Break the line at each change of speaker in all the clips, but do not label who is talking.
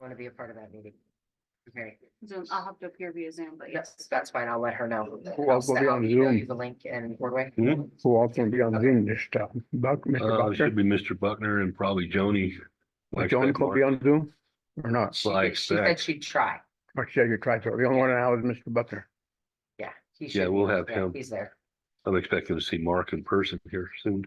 Want to be a part of that meeting? Okay,
Zoom, I'll have to appear via Zoom, but yes.
that's fine. I'll let her know.
Who else will be
I'll
on
email
Zoom?
you the link and Ordway.
Who else gonna be on Zoom? Just Mr.
It should
Buckner?
be Mr. Buckner and probably Joni.
Will Joan will be on Zoom or not?
She
Well, I
did- she said
expect.
she'd try.
Or she said you tried to. The only one now is Mr. Buckner.
Yeah. He
Yeah,
should be
we'll
on.
have him.
He's there.
I'm expecting to see Mark in person here soon.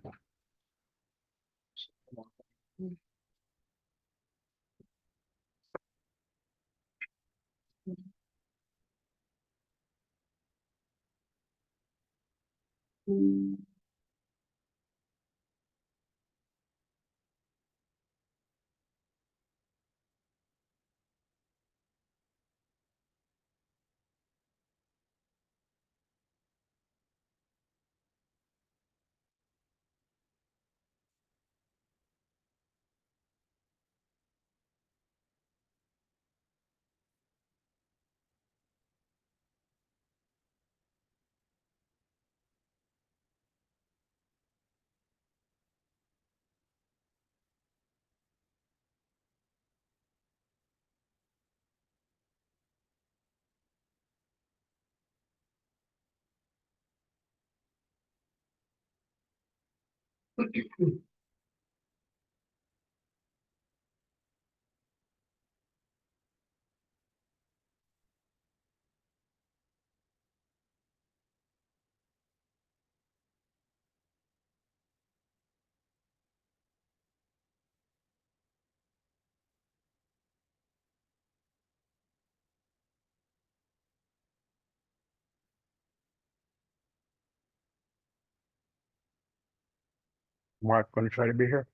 Mark gonna try to be here?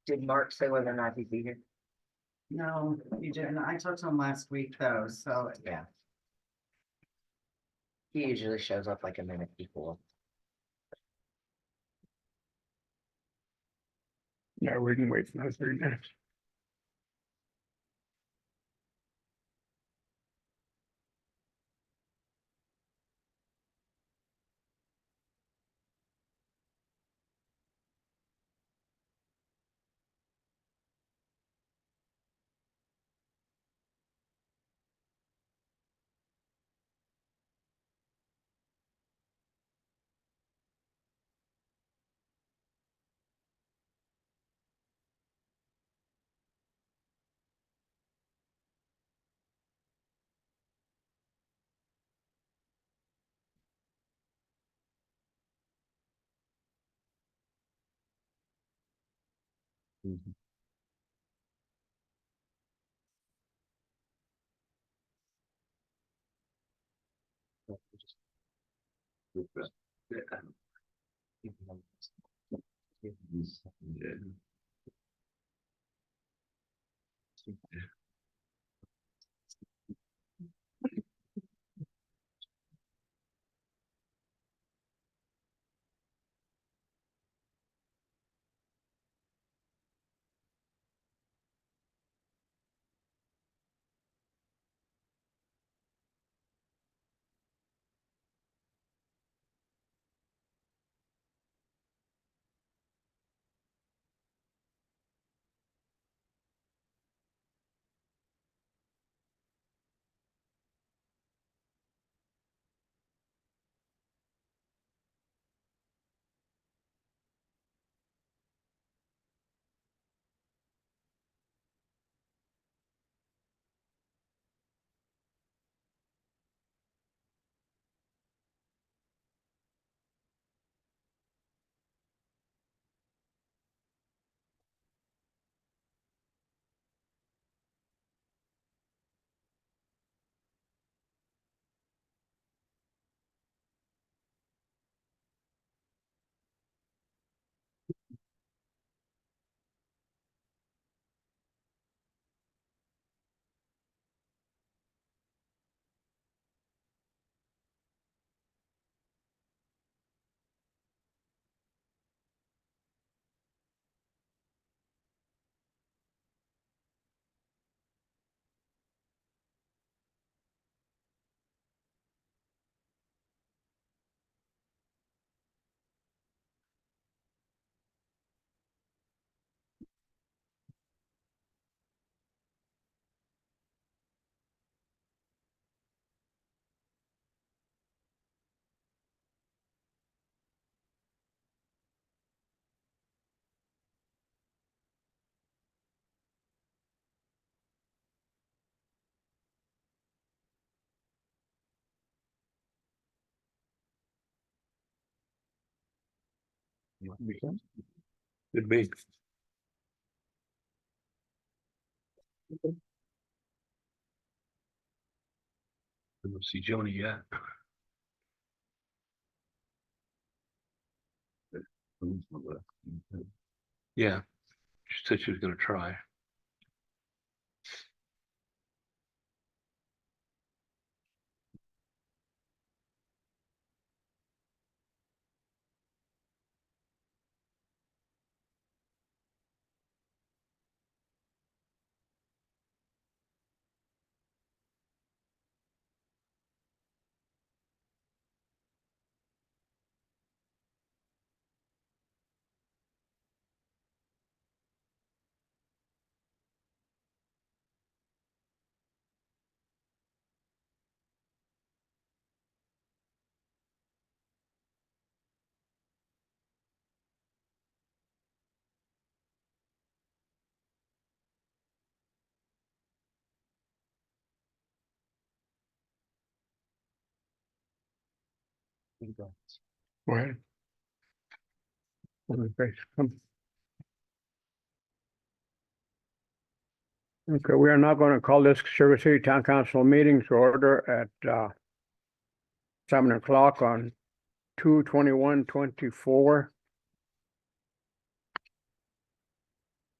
Did Mark say whether or not he'd be here?
No, you didn't. I talked to him last week though, so
Yeah. He usually shows up like a minute before.
Yeah, we can wait another 3 minutes.
Could be. I don't see Joni yet. Yeah, she said she was gonna try.
Go ahead. Okay, come. Okay, we are now going to call this Sugar City Town Council meeting to order at 7 o'clock on 2/21/24.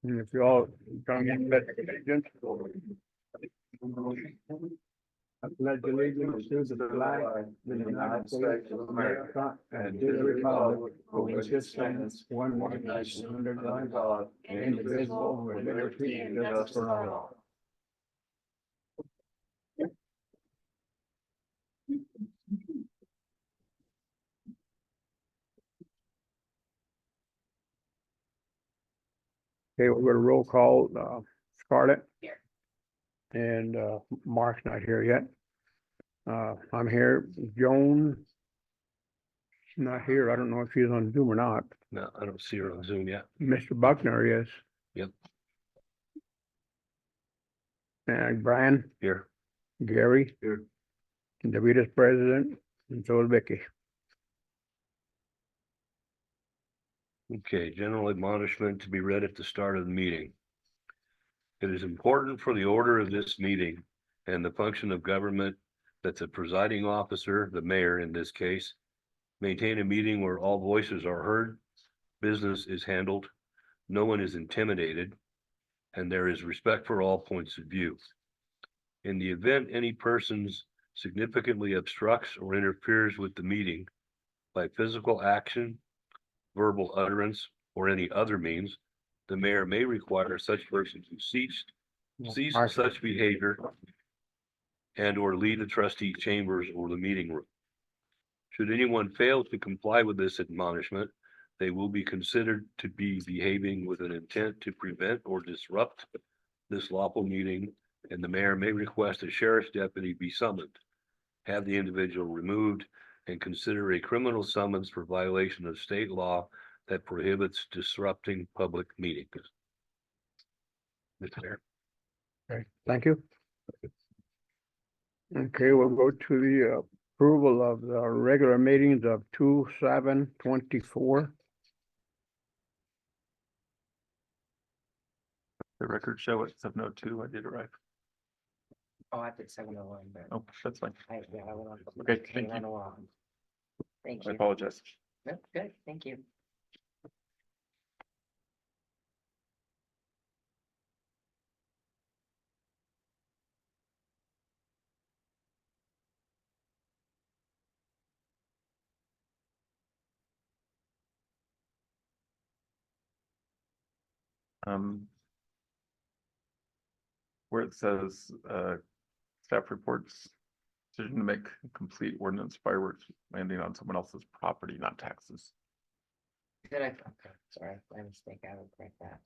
And if you all come in, pledge allegiance. I pledge allegiance to the flag of the United States of America and to the republic for which it stands, one nation under God, indivisible, with liberty and justice for all. Okay, we're going to roll call, Scarlett.
Here.
And, Mark's not here yet. I'm here, Joan. Not here, I don't know if she's on Zoom or not.
No, I don't see her on Zoom yet.
Mr. Buckner is.
Yep.
And Brian,
Here.
Gary.
Here.
And Davita's president, and so is Vicky.
Okay, general admonishment to be read at the start of the meeting. It is important for the order of this meeting and the function of government that the presiding officer, the mayor in this case, maintain a meeting where all voices are heard, business is handled, no one is intimidated, and there is respect for all points of view. In the event any persons significantly obstructs or interferes with the meeting by physical action, verbal utterance, or any other means, the mayor may require such person to cease such behavior and or leave the trustee chambers or the meeting room. Should anyone fail to comply with this admonishment, they will be considered to be behaving with an intent to prevent or disrupt this lawful meeting, and the mayor may request a sheriff's deputy be summoned, have the individual removed, and consider a criminal summons for violation of state law that prohibits disrupting public meetings. Mr. Mayor.
Okay, thank you. Okay, we'll go to the approval of the regular meetings of 2/7/24.
The record show it 7:02. I did it right.
Oh, I did 7:01, but
Oh, that's fine.
I went on.
Okay,
I
thank
went
you.
along. Thank
I
you.
apologize.
No, good, thank you.
Um, where it says, staff reports, decision to make complete ordinance fireworks landing on someone else's property, not taxes.
Did I? Okay, sorry, my mistake, I will correct that.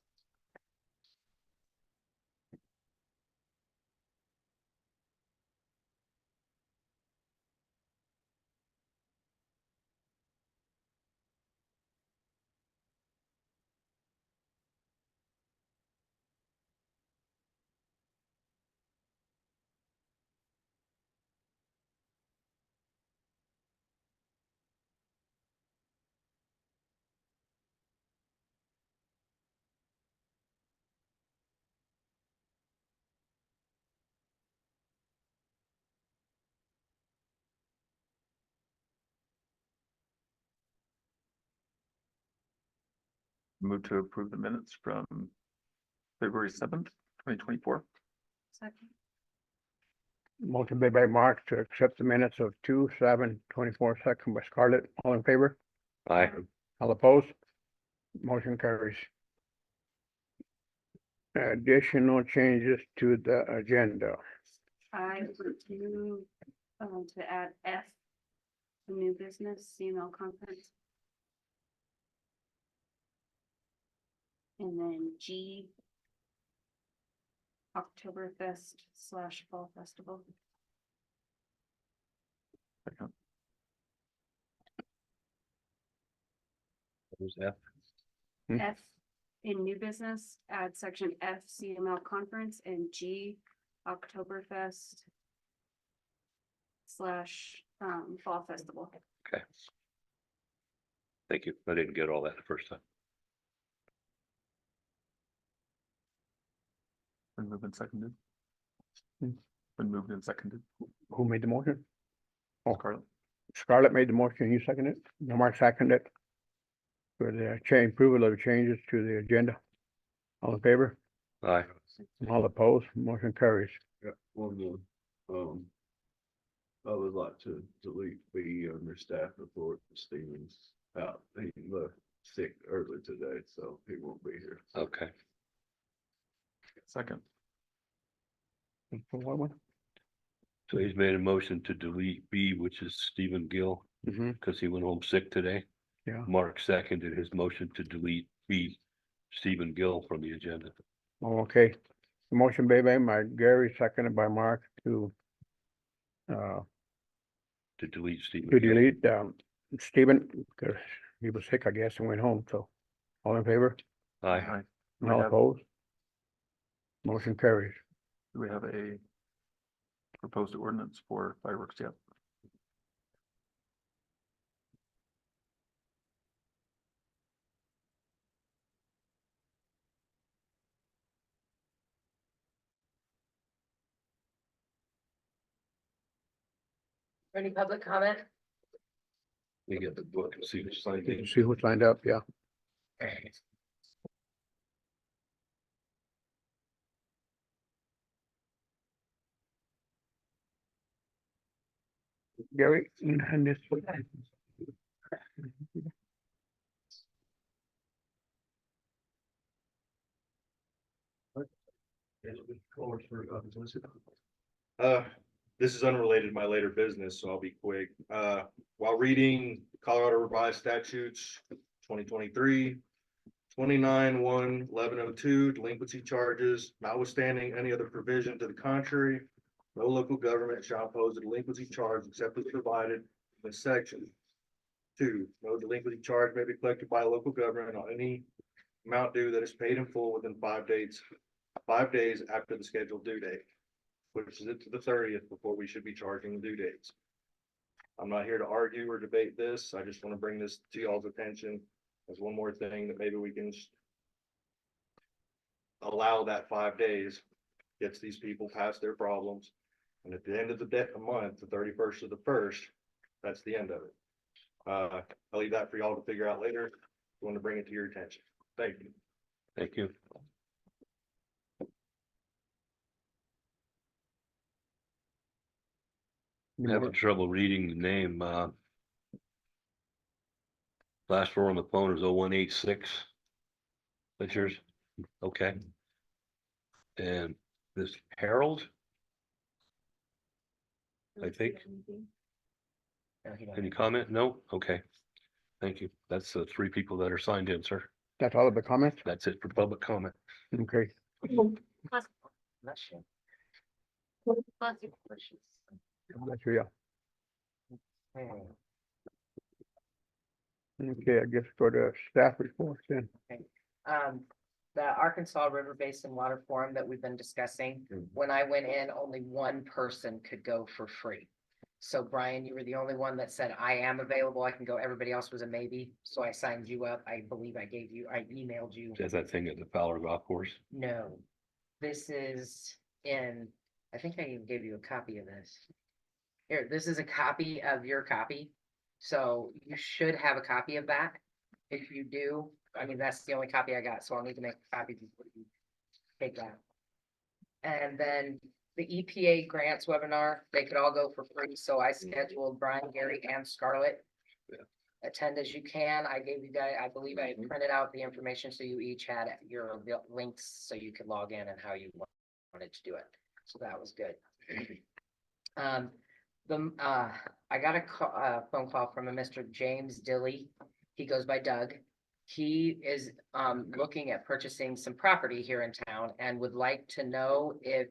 Move to approve the minutes from February 7th, 2024.
Second.
Motion made by Mark to accept the minutes of 2/7/24, second by Scarlett. All in favor?
Aye.
All opposed? Motion carries. Additional changes to the agenda.
I would move, to add F, the new business CML conference. And then G, Oktoberfest / Fall Festival.
Second.
What was that?
F, in new business, add section F CML conference and G Oktoberfest / Fall Festival.
Okay. Thank you. I didn't get all that the first time.
Been moved and seconded.
Hmm.
Been moved and seconded.
Who made the motion? Oh,
Scarlett.
Scarlett made the motion. You seconded it? No, Mark seconded it. For the change, approval of the changes to the agenda. All in favor?
Aye.
All opposed? Motion carries.
Yeah, one more. I would like to delete B under staff report. Stevens out. He left sick early today, so he won't be here.
Okay.
Second.
For what one?
So he's made a motion to delete B, which is Stephen Gill,
Mm-hmm.
because he went home sick today.
Yeah.
Mark seconded his motion to delete B, Stephen Gill from the agenda.
Oh, okay. Motion made by Gary, seconded by Mark to
To delete Stephen.
to
Gill.
delete Stephen, because he was sick, I guess, and went home, so. All in favor?
Aye.
We
All
have-
opposed? Motion carries.
Do we have a proposed ordinance for fireworks yet?
Any public comment?
We get the book and see who's signed
Did you
in.
see who signed up? Yeah. Gary, and this.
This is unrelated to my later business, so I'll be quick. While reading Colorado Revised Statutes 2023, 29-1-1102 delinquency charges, notwithstanding any other provision to the contrary, no local government shall impose a delinquency charge except as provided in this section. 2, no delinquency charge may be collected by a local government on any amount due that is paid in full within 5 days after the scheduled due date, which is it to the 30th before we should be charging the due dates. I'm not here to argue or debate this. I just want to bring this to y'all's attention as one more thing that maybe we can allow that 5 days, gets these people past their problems. And at the end of the month, the 31st of the 1st, that's the end of it. I'll leave that for y'all to figure out later. I want to bring it to your attention. Thank you.
Thank you. I'm having trouble reading the name, last four on the phone is 0186. That's yours? Okay. And this Harold, I think.
No, he don't.
Any comment? No? Okay. Thank you. That's the three people that are signed in, sir.
That's all of the comments?
That's it for public comment.
Okay.
Bless you.
Bless you.
That's you, yeah. Okay, I guess go to staff reports then.
The Arkansas River Basin Water Forum that we've been discussing, when I went in, only one person could go for free. So Brian, you were the only one that said, I am available, I can go. Everybody else was a maybe. So I signed you up. I believe I emailed you.
Is that thing at the Fowler Golf Course?
No, this is in, I think I even gave you a copy of this. Here, this is a copy of your copy. So you should have a copy of that. If you do, I mean, that's the only copy I got, so I'll need to make a copy before you take that. And then the EPA grants webinar, they could all go for free, so I scheduled Brian, Gary, and Scarlett.
Yeah.
Attend as you can. I gave you guys, I believe I printed out the information, so you each had your links, so you could log in and how you wanted to do it. So that was good. I got a phone call from a Mr. James Dilly. He goes by Doug. He is, looking at purchasing some property here in town and would like to know if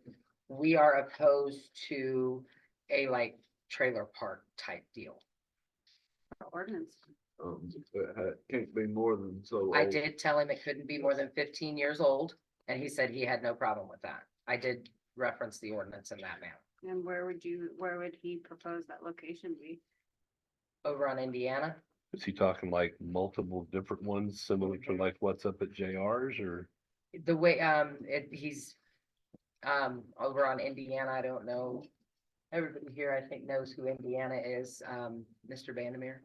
we are opposed to a like trailer park type deal.
Ordinance.
It can't be more than so.
I
old.
did tell him it couldn't be more than 15 years old, and he said he had no problem with that. I did reference the ordinance in that manner.
And where would he propose that location be?
Over on Indiana,
Is he talking like multiple different ones, similar to like what's up at JR's or?
the way, he's, over on Indiana, I don't know. Everybody here, I think, knows who Indiana is. Mr. Vandermeer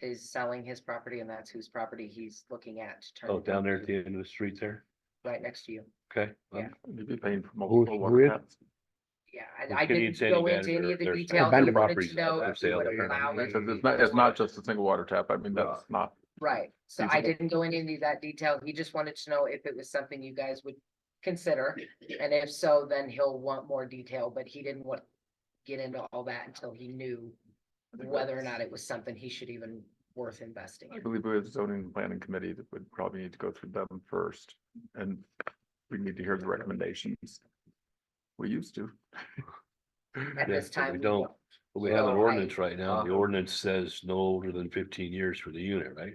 is selling his property, and that's whose property he's looking at to turn.
Oh,
it
down there at
into,
the end of the street there?
right next to you.
Okay.
Yeah.
You'd be paying for
Who-
multiple
who
water
is-
taps.
Yeah,
Well,
I
Kenny
didn't
and Sandy
go into
Banner,
any of the
there's
details.
abandoned
He wanted
properties
to know
up for
if we
sale
would
there.
allow it.
Because it's not just a single water tap. I mean, that's not,
Right, so I
feasible.
didn't go into any of that detail. He just wanted to know if it was something you guys would consider. And if so, then he'll want more detail, but he didn't want to get into all that until he knew whether or not it was something he should even worth investing
I
in.
believe we have a zoning and planning committee that would probably need to go through them first. And we need to hear the recommendations. We used to.
At
Yeah,
this
but
time.
we don't. But we have an
So
ordinance right now. The
Uh-huh.
ordinance says no older than 15 years for the unit, right?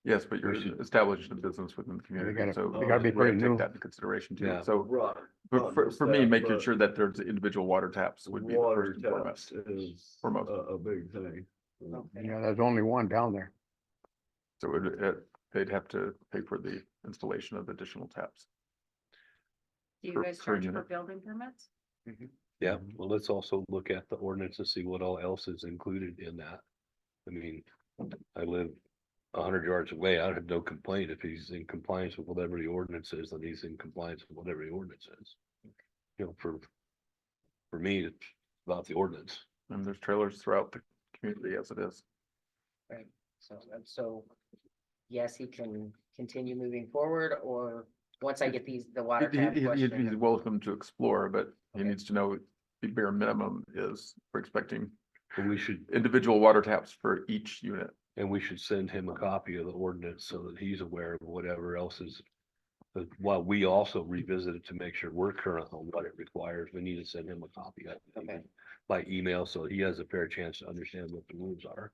Yes, but you're
We should-
establishing a business within the community,
gotta-
so.
they gotta be
we have to
pretty
take
new.
that into consideration too.
Yeah.
So,
Right.
but for me,
Understand,
making
but
sure that there's individual water taps would be the
Water
first and foremost.
taps is a,
Foremost.
a big thing.
Okay.
Yeah, there's only one down there.
So they'd have to pay for the installation of additional taps.
Do you
Per-
guys
per
charge for
unit.
building permits?
Yeah, well, let's also look at the ordinance to see what all else is included in that. I mean, I live 100 yards away. I'd have no complaint if he's in compliance with whatever the ordinance is, then he's in compliance with whatever the ordinance is. You know, for me, it's about the ordinance.
And there's trailers throughout the community as it is.
So, yes, he can continue moving forward, or once I get the water tap
He's
question.
welcome to explore, but he
Okay.
needs to know the bare minimum is we're expecting
But we should,
individual water taps for each unit.
and we should send him a copy of the ordinance so that he's aware of whatever else is. But while we also revisit it to make sure we're current on what it requires, we need to send him a copy of it.
Okay.
By email, so he has a fair chance to understand what the rules are.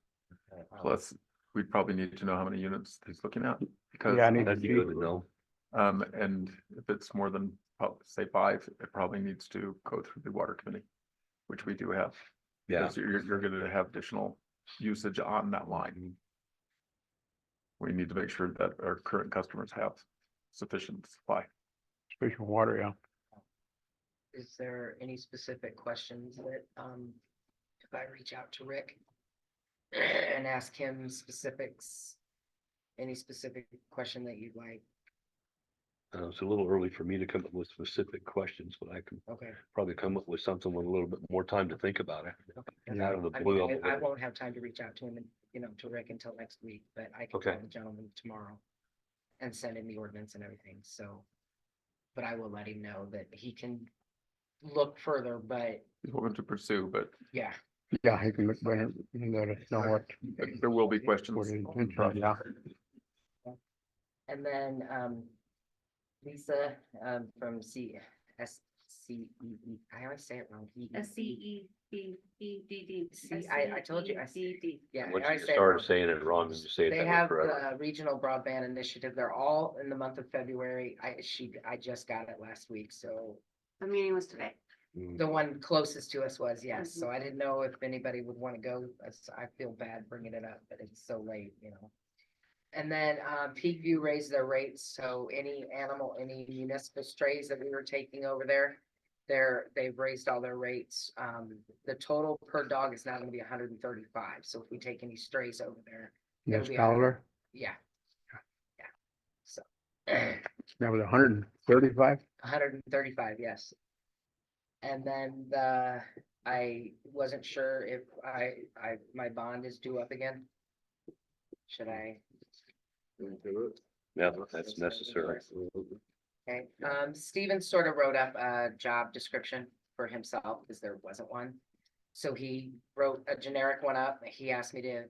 Plus, we probably need to know how many units he's looking at. Because,
Yeah, I need
That'd be good to know.
and if it's more than, say, 5, it probably needs to go through the water committee, which we do have.
Yeah,
Because you're gonna have additional usage on that line. We need to make sure that our current customers have sufficient supply.
Special water, yeah.
Is there any specific questions that, if I reach out to Rick and ask him specifics, any specific question that you'd like?
it's a little early for me to come up with specific questions, but I can
Okay.
probably come up with something with a little bit more time to think about it.
Yeah.
Out of the
I
blue.
mean, I won't have time to reach out to him and, to Rick until next week, but I can
Okay.
call the gentleman tomorrow and send him the ordinance and everything, so. But I will let him know that he can look further, but
He's welcome to pursue, but
yeah,
Yeah, he can look better and let us know what.
there will be questions.
what his intention is, yeah.
and then, Lisa, from I always say it wrong.
SCEBEDD.
See, I told you, Yeah.
Once
I
you
say it
start
wrong.
saying it wrong, you say it
They
that way
have
forever.
the Regional Broadband Initiative. They're all in the month of February. I just got it last week, so
The meeting was today.
Mm.
the one closest to us was, yes.
Mm-hmm.
So I didn't know if anybody would want to go. I feel bad bringing it up, but it's so late, And then, Peakview raised their rates, so any municipal strays that we were taking over there, they've raised all their rates. The total per dog is now gonna be 135. So if we take any strays over there,
Yes,
It'll be
Fowler.
yeah,
That was 135.
135, yes. And then I wasn't sure if my bond is due up again. Should I?
Do it.
Yeah, that's necessary.
Okay, Steven sort of wrote up a job description for himself because there wasn't one. So he wrote a generic one up. He asked me to,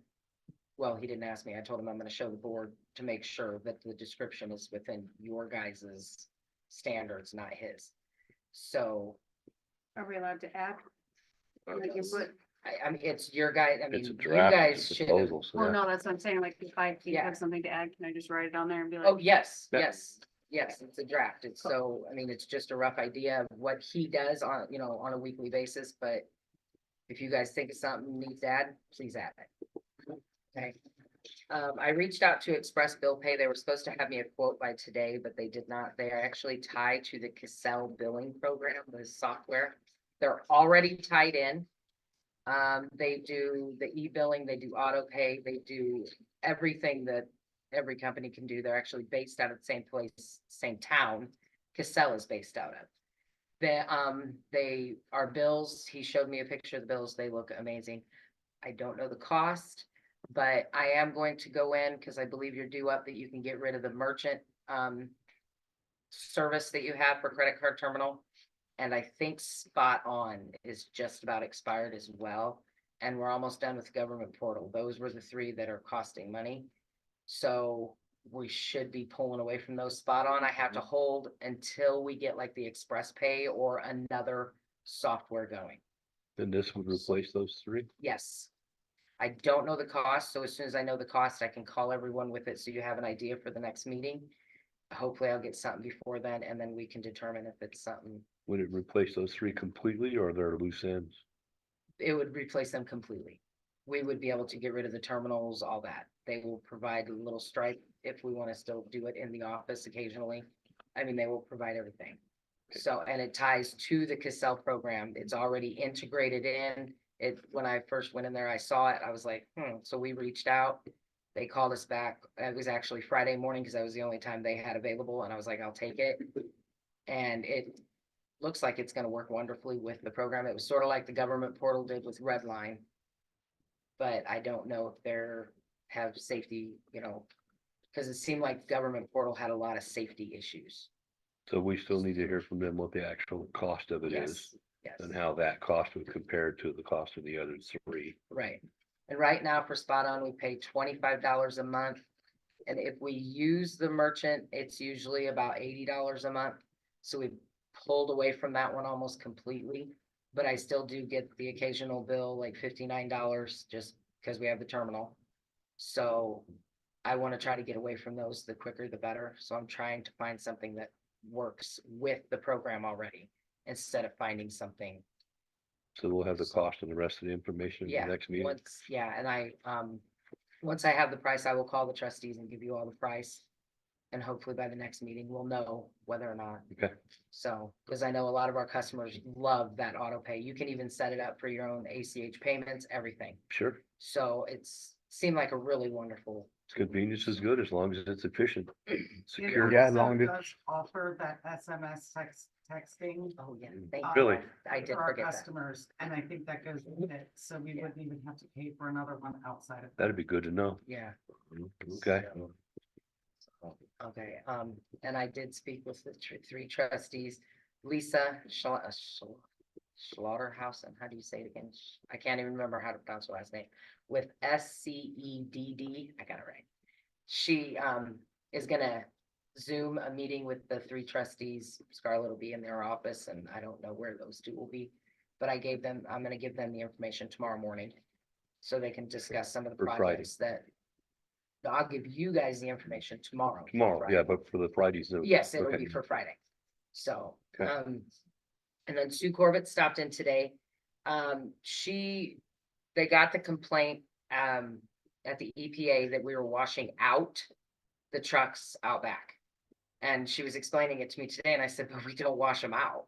well, he didn't ask me. I told him I'm gonna show the board to make sure that the description is within your guys's standards, not his. So,
Are we allowed to add? Like you put,
I mean, it's your guy, I mean,
It's a
you
draft,
guys
it's a
should.
proposal, so
well,
yeah.
no, that's what I'm saying, like, if I think
Yeah.
of something to add, can I just write it on there and be
Oh,
like,
yes,
Yeah.
yes, it's a draft. It's so, I mean, it's just a rough idea of what he does on, on a weekly basis, but if you guys think of something needs to add, please add it. Okay. I reached out to Express Bill Pay. They were supposed to have me a quote by today, but they did not. They are actually tied to the Cassell billing program, the software. They're already tied in. They do the e-billing, they do auto pay, they do everything that every company can do. They're actually based out of the same place, same town. Cassell is based out of. They are bills. He showed me a picture of the bills. They look amazing. I don't know the cost, but I am going to go in because I believe you're due up that you can get rid of the merchant service that you have for credit card terminal. And I think Spot On is just about expired as well. And we're almost done with government portal. Those were the three that are costing money. So we should be pulling away from those. Spot On, I have to hold until we get like the Express Pay or another software going.
Then this would replace those three?
Yes. I don't know the cost, so as soon as I know the cost, I can call everyone with it, so you have an idea for the next meeting. Hopefully I'll get something before then, and then we can determine if it's something,
Would it replace those three completely or are there loose ends?
it would replace them completely. We would be able to get rid of the terminals, all that. They will provide a little Stripe if we want to still do it in the office occasionally. I mean, they will provide everything. So, and it ties to the Cassell program. It's already integrated in. When I first went in there, I saw it. I was like, so we reached out. They called us back. It was actually Friday morning because that was the only time they had available. And I was like, I'll take it. And it looks like it's going to work wonderfully with the program. It was sort of like the government portal did with Redline. But I don't know if they're have safety, because it seemed like government portal had a lot of safety issues.
So we still need to hear from them what the actual cost of it is
Yes,
and how that cost would compare to the cost of the other three.
right. And right now for Spot On, we pay $25 a month. And if we use the merchant, it's usually about $80 a month. So we pulled away from that one almost completely. But I still do get the occasional bill, like $59, just because we have the terminal. So I want to try to get away from those. The quicker, the better. So I'm trying to find something that works with the program already instead of finding something.
So we'll have the cost and the rest of the information in
Yeah,
the next meeting.
and once I have the price, I will call the trustees and give you all the price. And hopefully by the next meeting, we'll know whether or not.
Okay.
So, because I know a lot of our customers love that auto pay. You can even set it up for your own ACH payments, everything.
Sure.
So seemed like a really wonderful.
Convenience is good as long as it's efficient, secure.
Yeah, as
So
long as-
does offer that SMS texting.
Oh, yeah. Thank you.
Really?
I did
For our
forget that.
customers, and I think that goes with it, so we wouldn't even have to pay for another one outside of.
That'd be good to know.
Yeah.
Okay.
Okay, and I did speak with the three trustees, Lisa Slaughterhouse, how do you say it again? I can't even remember how to pronounce her last name, with SCEDD, I got it right. She, is gonna Zoom a meeting with the three trustees. Scarlett will be in their office, and I don't know where those two will be. But I'm gonna give them the information tomorrow morning, so they can discuss some of the
For Friday.
projects that. I'll give you guys the information tomorrow.
Tomorrow,
Friday.
yeah, but for the Fridays. no.
Yes, it'll
Okay.
be for Friday. So,
Okay.
and then Sue Corbett stopped in today. They got the complaint, at the EPA that we were washing out the trucks out back. And she was explaining it to me today and I said, but we don't wash them out.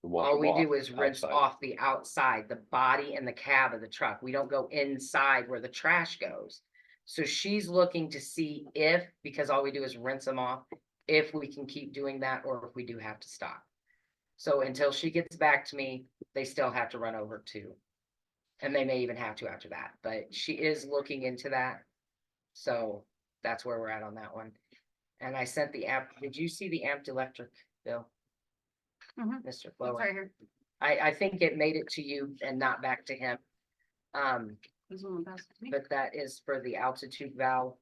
Wash
All
them
we
off
do is rinse
outside.
off the outside, the body and the cab of the truck. We don't go inside where the trash goes. So she's looking to see if, because all we do is rinse them off, if we can keep doing that or if we do have to stop. So until she gets back to me, they still have to run over too. And they may even have to after that, but she is looking into that. So that's where we're at on that one. And I sent the app, did you see the amped electric bill?
Mhm.
Mr.
It's
Flower?
right here.
I think it made it to you and not back to him.
This one passed to me.
But that is for the altitude valve.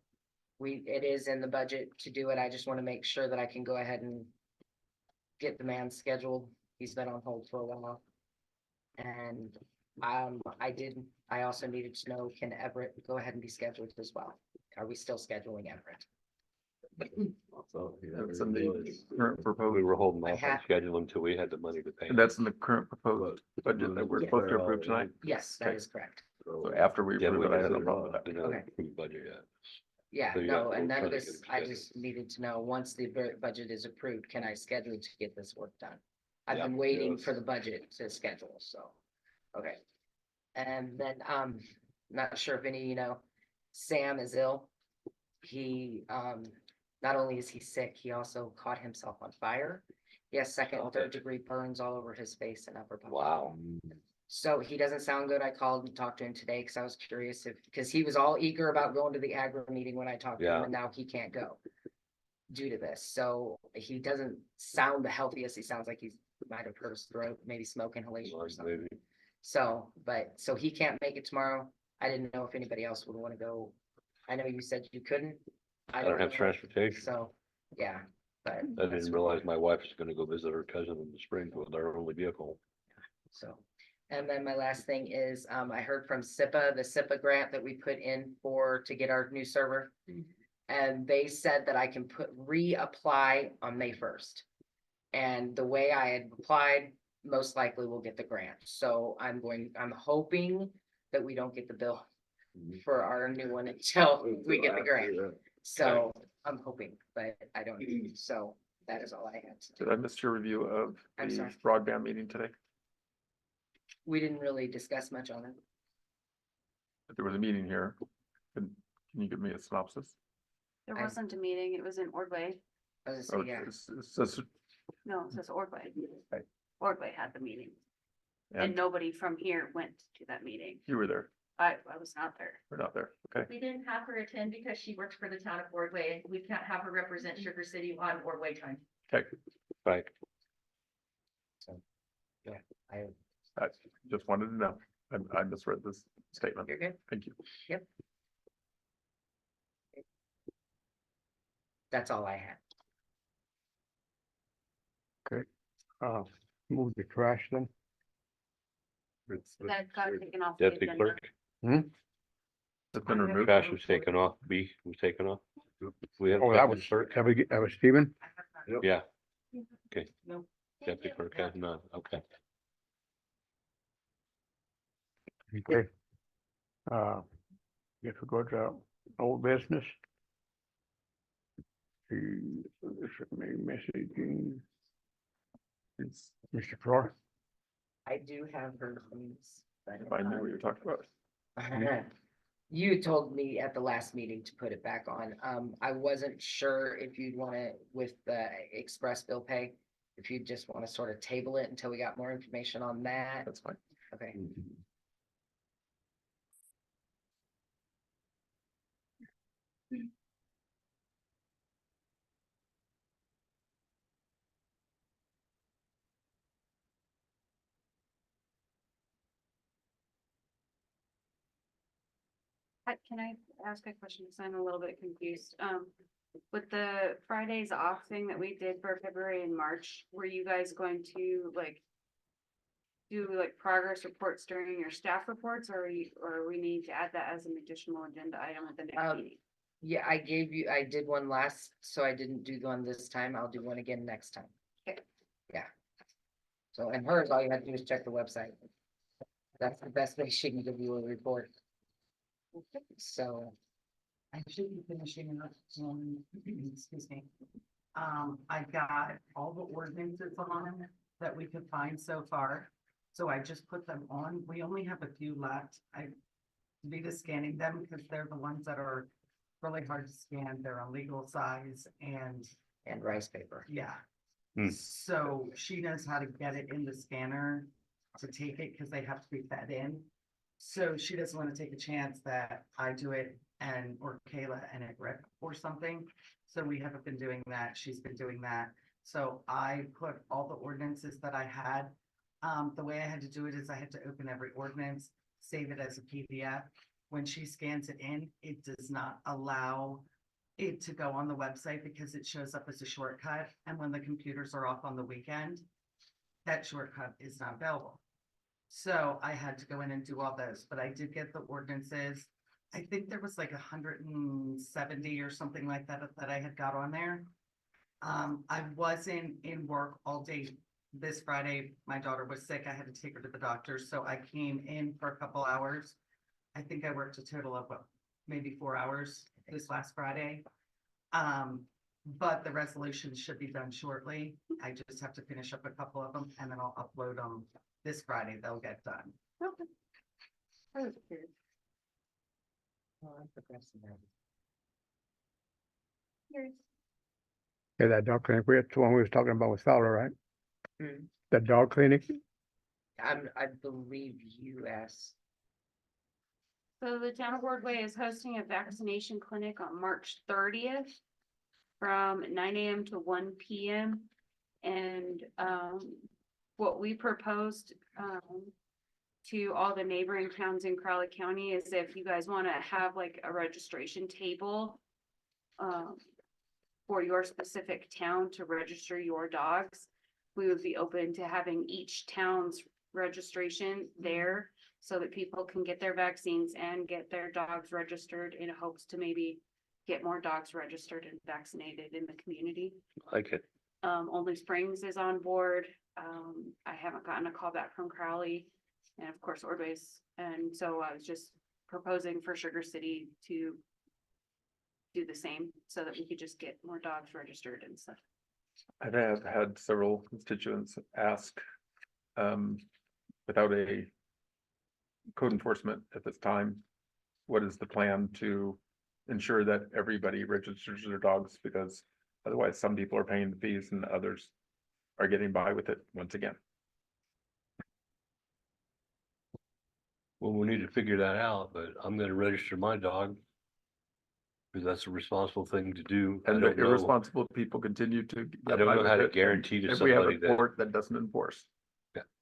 It is in the budget to do it. I just want to make sure that I can go ahead and get the man scheduled. He's been on hold for a while. And, I also needed to know, can Everett go ahead and be scheduled as well? Are we still scheduling Everett?
That's in the current
We
proposed,
were holding
I
off on
have-
schedule until we had the money to pay.
and that's in the current proposed budget that we're
Yeah.
supposed to approve tonight.
Yes, that
Okay.
is correct.
So after we
Yeah,
approve
we
it, I have no
haven't
problem with that.
Okay.
approved budget yet.
Yeah,
So you
no,
got-
and none of
we'll try to
this,
get
I
them
just needed to know, once the budget is approved, can I schedule to get this work done? I've
Yeah.
been waiting for the budget to schedule, so, okay. And then, not sure if any, Sam is ill. He, not only is he sick, he also caught himself on fire. He has second and third degree burns all over his face and upper body.
Wow.
So he doesn't sound good. I called and talked to him today because I was curious because he was all eager about going to the agri meeting when I talked to him,
Yeah.
and now he can't go due to this. So he doesn't sound the healthiest. He sounds like he might have hurt his throat, maybe smoke inhalation or something.
Maybe.
So he can't make it tomorrow. I didn't know if anybody else would want to go. I know you said you couldn't.
I don't have
know.
transportation.
So, yeah, but.
I
that's
didn't
where we're
realize my wife was gonna go visit her cousin in the spring with our only vehicle.
So, and then my last thing is, I heard from SIPA, the SIPA grant that we put in to get our new server. And they said that I can reapply on May 1st. And the way I had applied, most likely we'll get the grant. So I'm hoping that we don't get the bill for our new one until we get the grant. So I'm hoping, but I don't, so that is all I had.
Did I miss your review of
I'm
the
sorry.
broadband meeting today?
We didn't really discuss much on it.
There was a meeting here. Can you give me a synopsis?
There
I-
wasn't a meeting. It was in Ordway.
I was
Oh,
gonna say, yeah,
it's just-
No, it says Ordway.
Right.
Ordway had the meeting and
And
nobody from here went to that meeting.
you were there,
I was not there.
we're not there, okay?
We didn't have her attend because she works for the town of Ordway, and we can't have her represent Sugar City on Ordway time.
Okay,
Right.
I just wanted to know. I misread this statement.
you're good.
Thank you.
That's all I had.
Move the trash then.
That got taken off. the
Deputy
agenda.
clerk,
It's been removed.
trash was taken off, B was taken off. We have.
Oh, that
deputy
was,
clerk?
that was Stephen?
Yeah. Okay.
No.
Deputy clerk has none, okay.
Okay. Guess we go to old business. The, messaging.
It's-
Mr. Flor,
I do have heard from this, but,
If I knew what you were talking about.
you told me at the last meeting to put it back on. I wasn't sure if you'd want to, with the express bill pay, if you just want to sort of table it until we got more information on that.
That's fine.
Okay.
Can I ask a question? Cause I'm a little bit confused. With the Fridays off thing that we did for February and March, were you guys going to do progress reports during your staff reports, or we need to add that as an additional agenda item at the next meeting?
Yeah, I did one last, so I didn't do one this time. I'll do one again next time.
Okay.
Yeah. So, and hers, all you have to do is check the website. That's the best way she can give you a report. So,
I should be finishing up, excuse me. I got all the ordinances on that we could find so far. So I just put them on. We only have a few left. Vita's scanning them because they're the ones that are really hard to scan. They're on legal size and
And rice paper.
Yeah.
Hmm.
So she knows how to get it in the scanner to take it because they have to be fed in. So she doesn't want to take a chance that I do it or Kayla and it rip or something. So we haven't been doing that. She's been doing that. So I put all the ordinances that I had. The way I had to do it is I had to open every ordinance, save it as a PDF. When she scans it in, it does not allow it to go on the website because it shows up as a shortcut. And when the computers are off on the weekend, that shortcut is not available. So I had to go in and do all those, but I did get the ordinances. I think there was like 170 or something like that that I had got on there. I wasn't in work all day this Friday. My daughter was sick. I had to take her to the doctor, so I came in for a couple hours. I think I worked a total of maybe 4 hours this last Friday. But the resolution should be done shortly. I just have to finish up a couple of them and then I'll upload them this Friday. They'll get done.
Okay. I was curious.
Oh, I'm progressing now.
Curious.
Yeah, that dog clinic, that's the one we was talking about with Fowler, right?
Hmm.
That dog clinic,
I believe US.
So the town of Ordway is hosting a vaccination clinic on March 30th from 9 AM to 1 PM. And what we proposed to all the neighboring towns in Crowley County is if you guys want to have like a registration table for your specific town to register your dogs, we would be open to having each town's registration there so that people can get their vaccines and get their dogs registered in hopes to maybe get more dogs registered and vaccinated in the community.
Like it.
Only Springs is on board. I haven't gotten a call back from Crowley and of course Ordway's. And so I was just proposing for Sugar City to do the same so that we could just get more dogs registered and stuff.
I've had several constituents ask, without a code enforcement at this time, what is the plan to ensure that everybody registers their dogs? Because otherwise some people are paying the fees and others are getting by with it once again.
Well, we need to figure that out, but I'm gonna register my dog. Because that's a responsible thing to do. I
And the
don't know,
irresponsible people continue to.
I
get
don't
by
know how
with
to
it,
guarantee to
and we have
somebody
a
that,
court that doesn't enforce.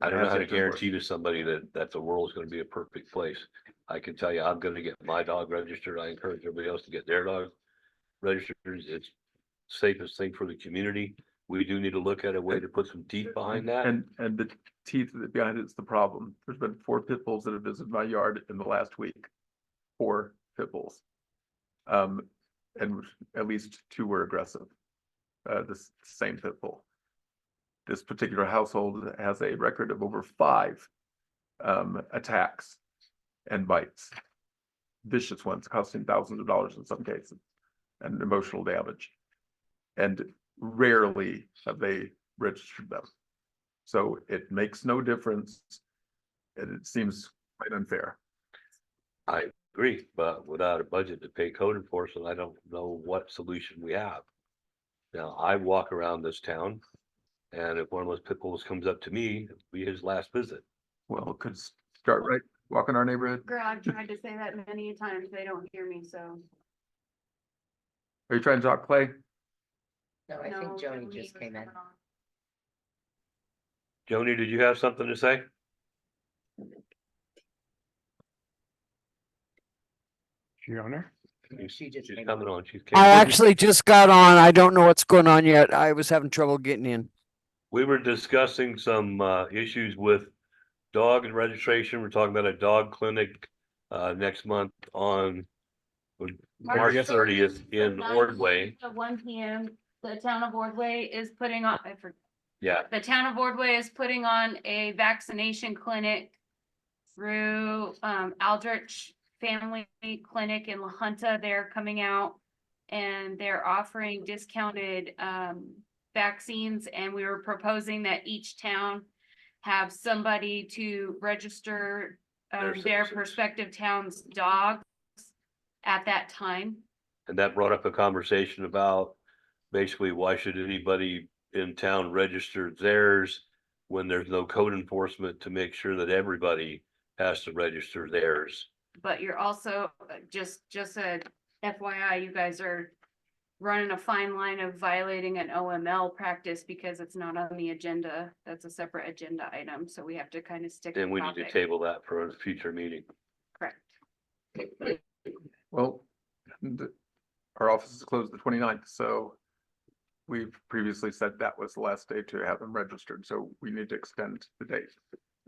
I don't know
has
how to
yet to enforce.
guarantee to somebody that the world's gonna be a perfect place. I can tell you, I'm gonna get my dog registered. I encourage everybody else to get their dog registered. It's safest thing for the community. We do need to look at a way to put some teeth behind that.
And the teeth behind it's the problem. There's been 4 pit bulls that have visited my yard in the last week. 4 pit bulls. And at least 2 were aggressive. This same pit bull. This particular household has a record of over 5 attacks and bites. Vicious ones costing thousands of dollars in some cases, and emotional damage. And rarely have they registered them. So it makes no difference. And it seems quite unfair.
I agree, but without a budget to pay code enforcement, I don't know what solution we have. Now, I walk around this town, and if one of those pit bulls comes up to me, it'll be his last visit.
Well, it could start right, walk in our neighborhood.
Girl, I've tried to say that many times. They don't hear me, so.
Are you trying to talk, Clay?
No, I think
No,
Joni
Joni
just
was
came in.
coming on.
Joni, did you have something to say?
she on there?
She just
She's
came
coming
on.
on. She's.
I actually just got on. I don't know what's going on yet. I was having trouble getting in.
We were discussing some issues with dog and registration. We're talking about a dog clinic next month on March 30th in Ordway.
At 1 PM, the town of Ordway is putting on,
Yeah,
the town of Ordway is putting on a vaccination clinic through Aldrich Family Clinic in La Junta. They're coming out and they're offering discounted vaccines, and we were proposing that each town have somebody to register
Their
their
citizens.
prospective town's dogs at that time.
and that brought up a conversation about basically, why should anybody in town register theirs when there's no code enforcement to make sure that everybody has to register theirs?
But you're also, just a FYI, you guys are running a fine line of violating an OML practice because it's not on the agenda. That's a separate agenda item, so we have to kind of stick to
And we need to
topic.
table that for a future meeting.
Correct.
Well, our office is closed the 29th, so we've previously said that was the last day to have them registered, so we need to extend the date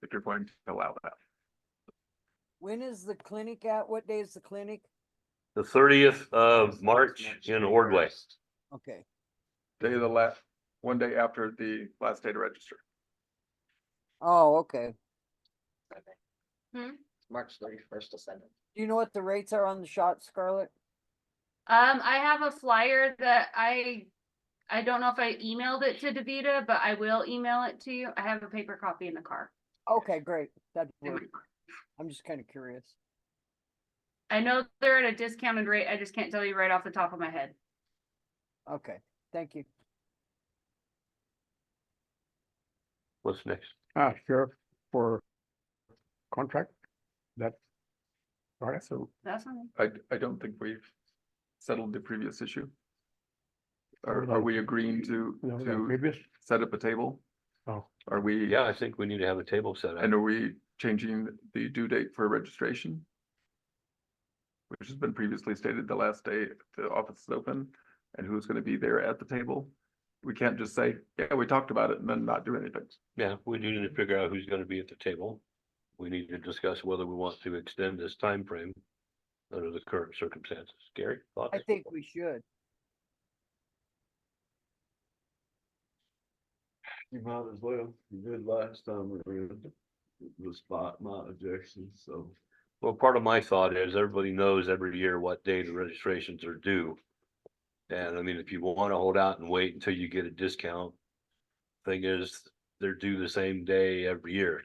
if you're going to allow that.
When is the clinic at? What day is the clinic?
The 30th of March in Ordway.
Okay.
Day of the last, one day after the last day to register.
Oh, okay.
March 31st to Sunday.
Do you know what the rates are on the shot, Scarlett?
I have a flyer that I don't know if I emailed it to Davita, but I will email it to you. I have a paper copy in the car.
Okay, great. That'd work. I'm just kind of curious.
I know they're at a discounted rate. I just can't tell you right off the top of my head.
Okay, thank you.
What's next?
Sheriff for contract, that. All right,
So
That's fine.
I don't think we've settled the previous issue. Are we agreeing to
previous,
set up a table?
oh,
Are we?
Yeah, I think we need to have a table set up.
And are we changing the due date for registration? Which has been previously stated the last day the office is open, and who's gonna be there at the table? We can't just say, yeah, we talked about it and then not do anything.
Yeah, we need to figure out who's gonna be at the table. We need to discuss whether we want to extend this time frame under the current circumstances. Gary, thoughts?
I think we should.
You might as well, you did last time, the spot, my objection, so.
Well, part of my thought is everybody knows every year what day the registrations are due. And I mean, if you want to hold out and wait until you get a discount, thing is, they're due the same day every year.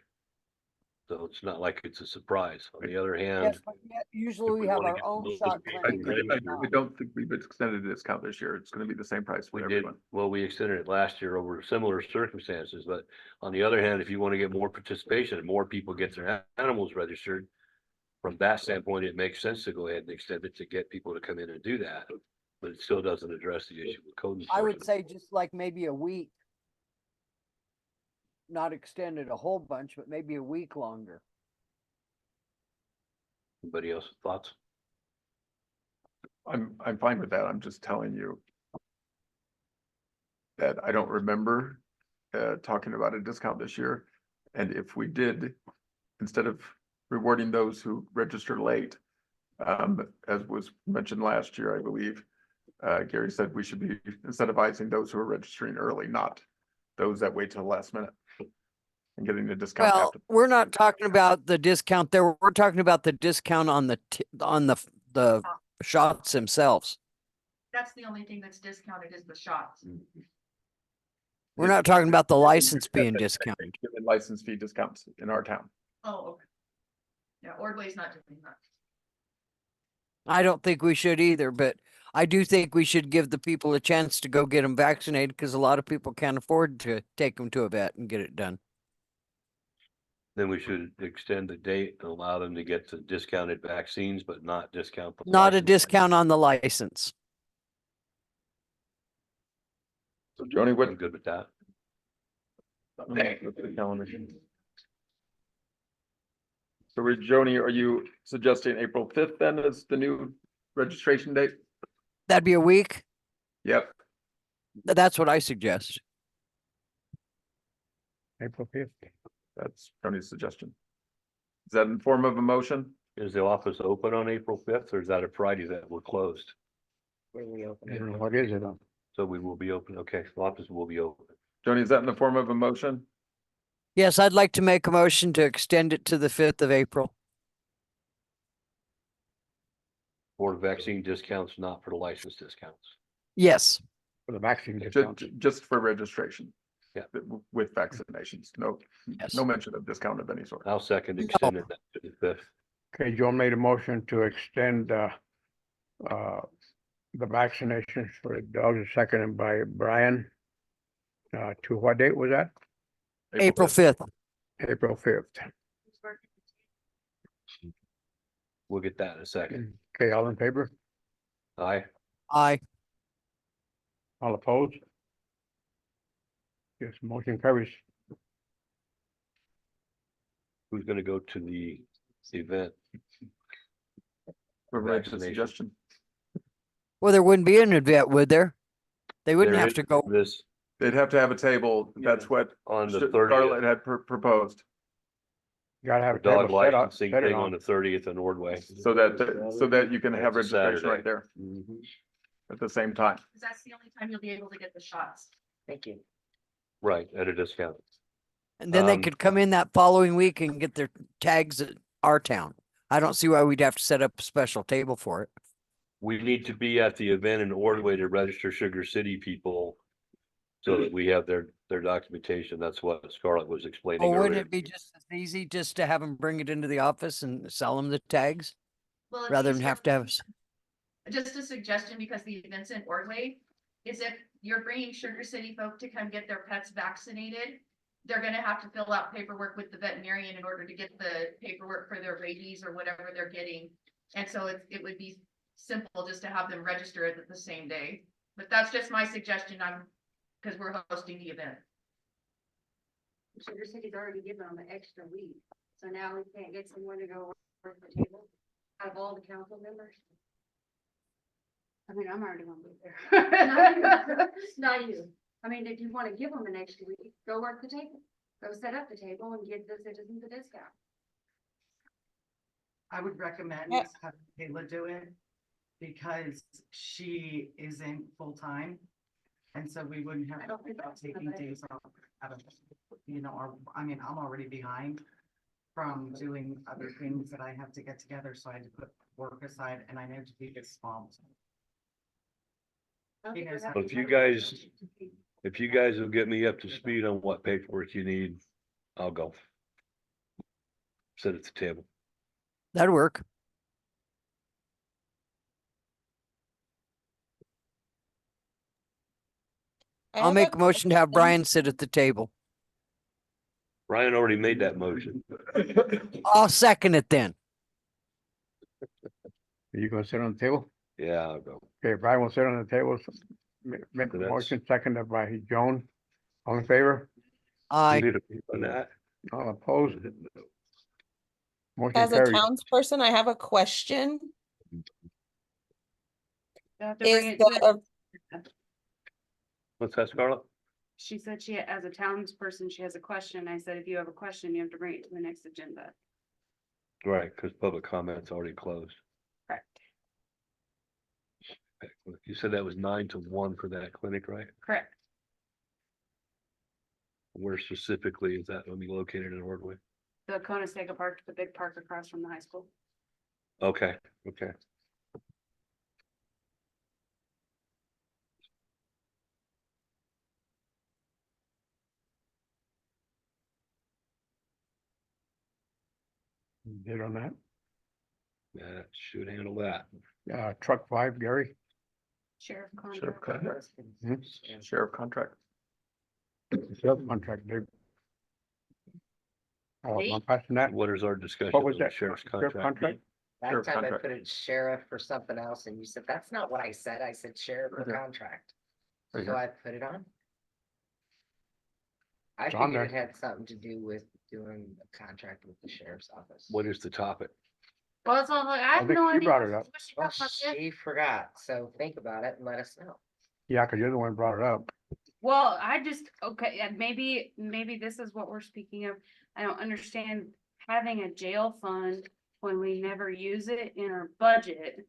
So it's not like it's a surprise. On the other hand,
Yes, but yet usually
if we
we have
wanna
our
get
own
those
shot
people
clinic.
ready,
I don't think we've extended the discount this year. It's gonna be the same price for
we did,
everyone.
well, we extended it last year over similar circumstances, but on the other hand, if you want to get more participation and more people get their animals registered. From that standpoint, it makes sense to go ahead and extend it to get people to come in and do that, but it still doesn't address the issue with code
I would
enforcement.
say just like maybe a week. Not extended a whole bunch, but maybe a week longer.
Anybody else thoughts?
I'm fine with that. I'm just telling you. That I don't remember talking about a discount this year. And if we did, instead of rewarding those who register late. As was mentioned last year, I believe. Gary said we should be incentivizing those who are registering early, not those that wait till the last minute. And getting the discount
Well,
after.
we're not talking about the discount there. We're talking about the discount on the shots themselves.
That's the only thing that's discounted is the shots.
We're not talking about the license being discounted.
Given license fee discounts in our town.
Oh, okay. Yeah, Ordway's not doing that.
I don't think we should either, but I do think we should give the people a chance to go get them vaccinated because a lot of people can't afford to take them to a vet and get it done.
Then we should extend the date and allow them to get the discounted vaccines, but not discount. the
Not a
license.
discount on the license.
So Joni,
I'm
what?
good with that.
So Joni, are you suggesting April 5th then as the new registration date?
That'd be a week.
Yep.
That's what I suggest.
April 5th.
That's Joni's suggestion. Is that in form of a motion?
Is the office open on April 5th or is that a Friday that we're closed?
When we open
I
it.
don't know, what is it on?
So we will be open. Okay, the office will be open.
Joni, is that in the form of a motion?
Yes, I'd like to make a motion to extend it to the 5th of April.
For vaccine discounts, not for the license discounts.
Yes.
For the vaccine discount.
Just for registration.
Yeah.
With vaccinations, no,
Yes.
no mention of discount of any sort.
I'll second extending that to the 5th.
Okay, John made a motion to extend, the vaccinations for the dogs, seconded by Brian. To what date was that?
April 5th.
April 5th.
We'll get that in a second.
Okay, all in favor?
Aye.
Aye.
All opposed? Yes, motion carries.
Who's gonna go to the event?
Whoever makes a
Vaccination.
suggestion.
Well, there wouldn't be an event, would there? They wouldn't
There
have
is
to go.
This
They'd have to have a table. That's what
on the
Scarlett
30th,
had proposed.
Gotta have a
dog
table set up,
licensing
set it
thing on
on.
the 30th in Ordway.
So that you can have
That's a
registration
Saturday.
right there at the same time.
Cause that's the only time you'll be able to get the shots.
Thank you.
Right, at a discount.
And then they
Um,
could come in that following week and get their tags at our town. I don't see why we'd have to set up a special table for it.
We need to be at the event in Ordway to register Sugar City people. So that we have their documentation. That's what Scarlett was
Oh,
explaining
wouldn't
earlier.
it be just as easy just to have them bring it into the office and sell them the tags
Well, it's
rather than
easier-
have to have?
Just a suggestion, because the event's in Ordway, is if you're bringing Sugar City folk to come get their pets vaccinated, they're gonna have to fill out paperwork with the veterinarian in order to get the paperwork for their rabies or whatever they're getting. And so it would be simple just to have them register it at the same day. But that's just my suggestion. Because we're hosting the event.
Sugar City's already given them an extra week, so now we can't get someone to go work the table out of all the council members.
I mean, I'm already gonna be there.
Not you. I mean, if you wanna give them an extra week, go work the table. Go set up the table and give the citizens a discount.
I would recommend
Yeah.
have Kayla do it because she isn't full-time. And so we wouldn't have
I don't think
about
that's
taking
enough.
days off out of, I mean, I'm already behind from doing other things that I have to get together, so I had to put work aside and I know to keep it small. Because-
Well, if you guys will get me up to speed on what paperwork you need, I'll go. Sit at the table.
That'd work. I'll make a motion to have Brian sit at the table.
Brian already made that motion.
I'll second it then.
Are you gonna sit on the table?
Yeah, I'll go.
Okay, Brian will sit on the table. Make the
That's-
motion, seconded by Joan. All in favor?
Aye.
Need a peep on that?
All opposed? Motion
As a
carries.
townsperson, I have a question.
You have to
Is
bring it to
the,
What's that, Scarlett?
She said she, as a townsperson, she has a question. I said, if you have a question, you have to bring it to the next agenda.
Right, because public comment's already closed.
Correct.
You said that was 9 to 1 for that clinic, right?
Correct.
Where specifically is that going to be located in Ordway?
The Conestoga Park, the big park across from the high school.
Okay, okay.
Did on that.
That should handle that.
Truck 5, Gary.
Sheriff
Sheriff
contract.
contract. Sheriff contract.
Sales contract, Dave. Oh, I'm passing that.
What is our discussion
What was
on the
that?
sheriff's
Sheriff
contract?
contract?
Last
Sheriff
time I
contract.
put it sheriff for something else and you said, that's not what I said. I said sheriff or
Right there.
contract.
Right
So
here.
I put it on. I
It's on
figured it
there.
had something to do with doing a contract with the sheriff's office.
What is the topic?
Well, it's all like, I have
think
no
she
idea.
brought it up.
what she
Well,
talked about this.
she forgot, so think about it and let us know.
Yeah, cause you're the one who brought it up.
Well, I just, okay, and maybe this is what we're speaking of. I don't understand having a jail fund when we never use it in our budget.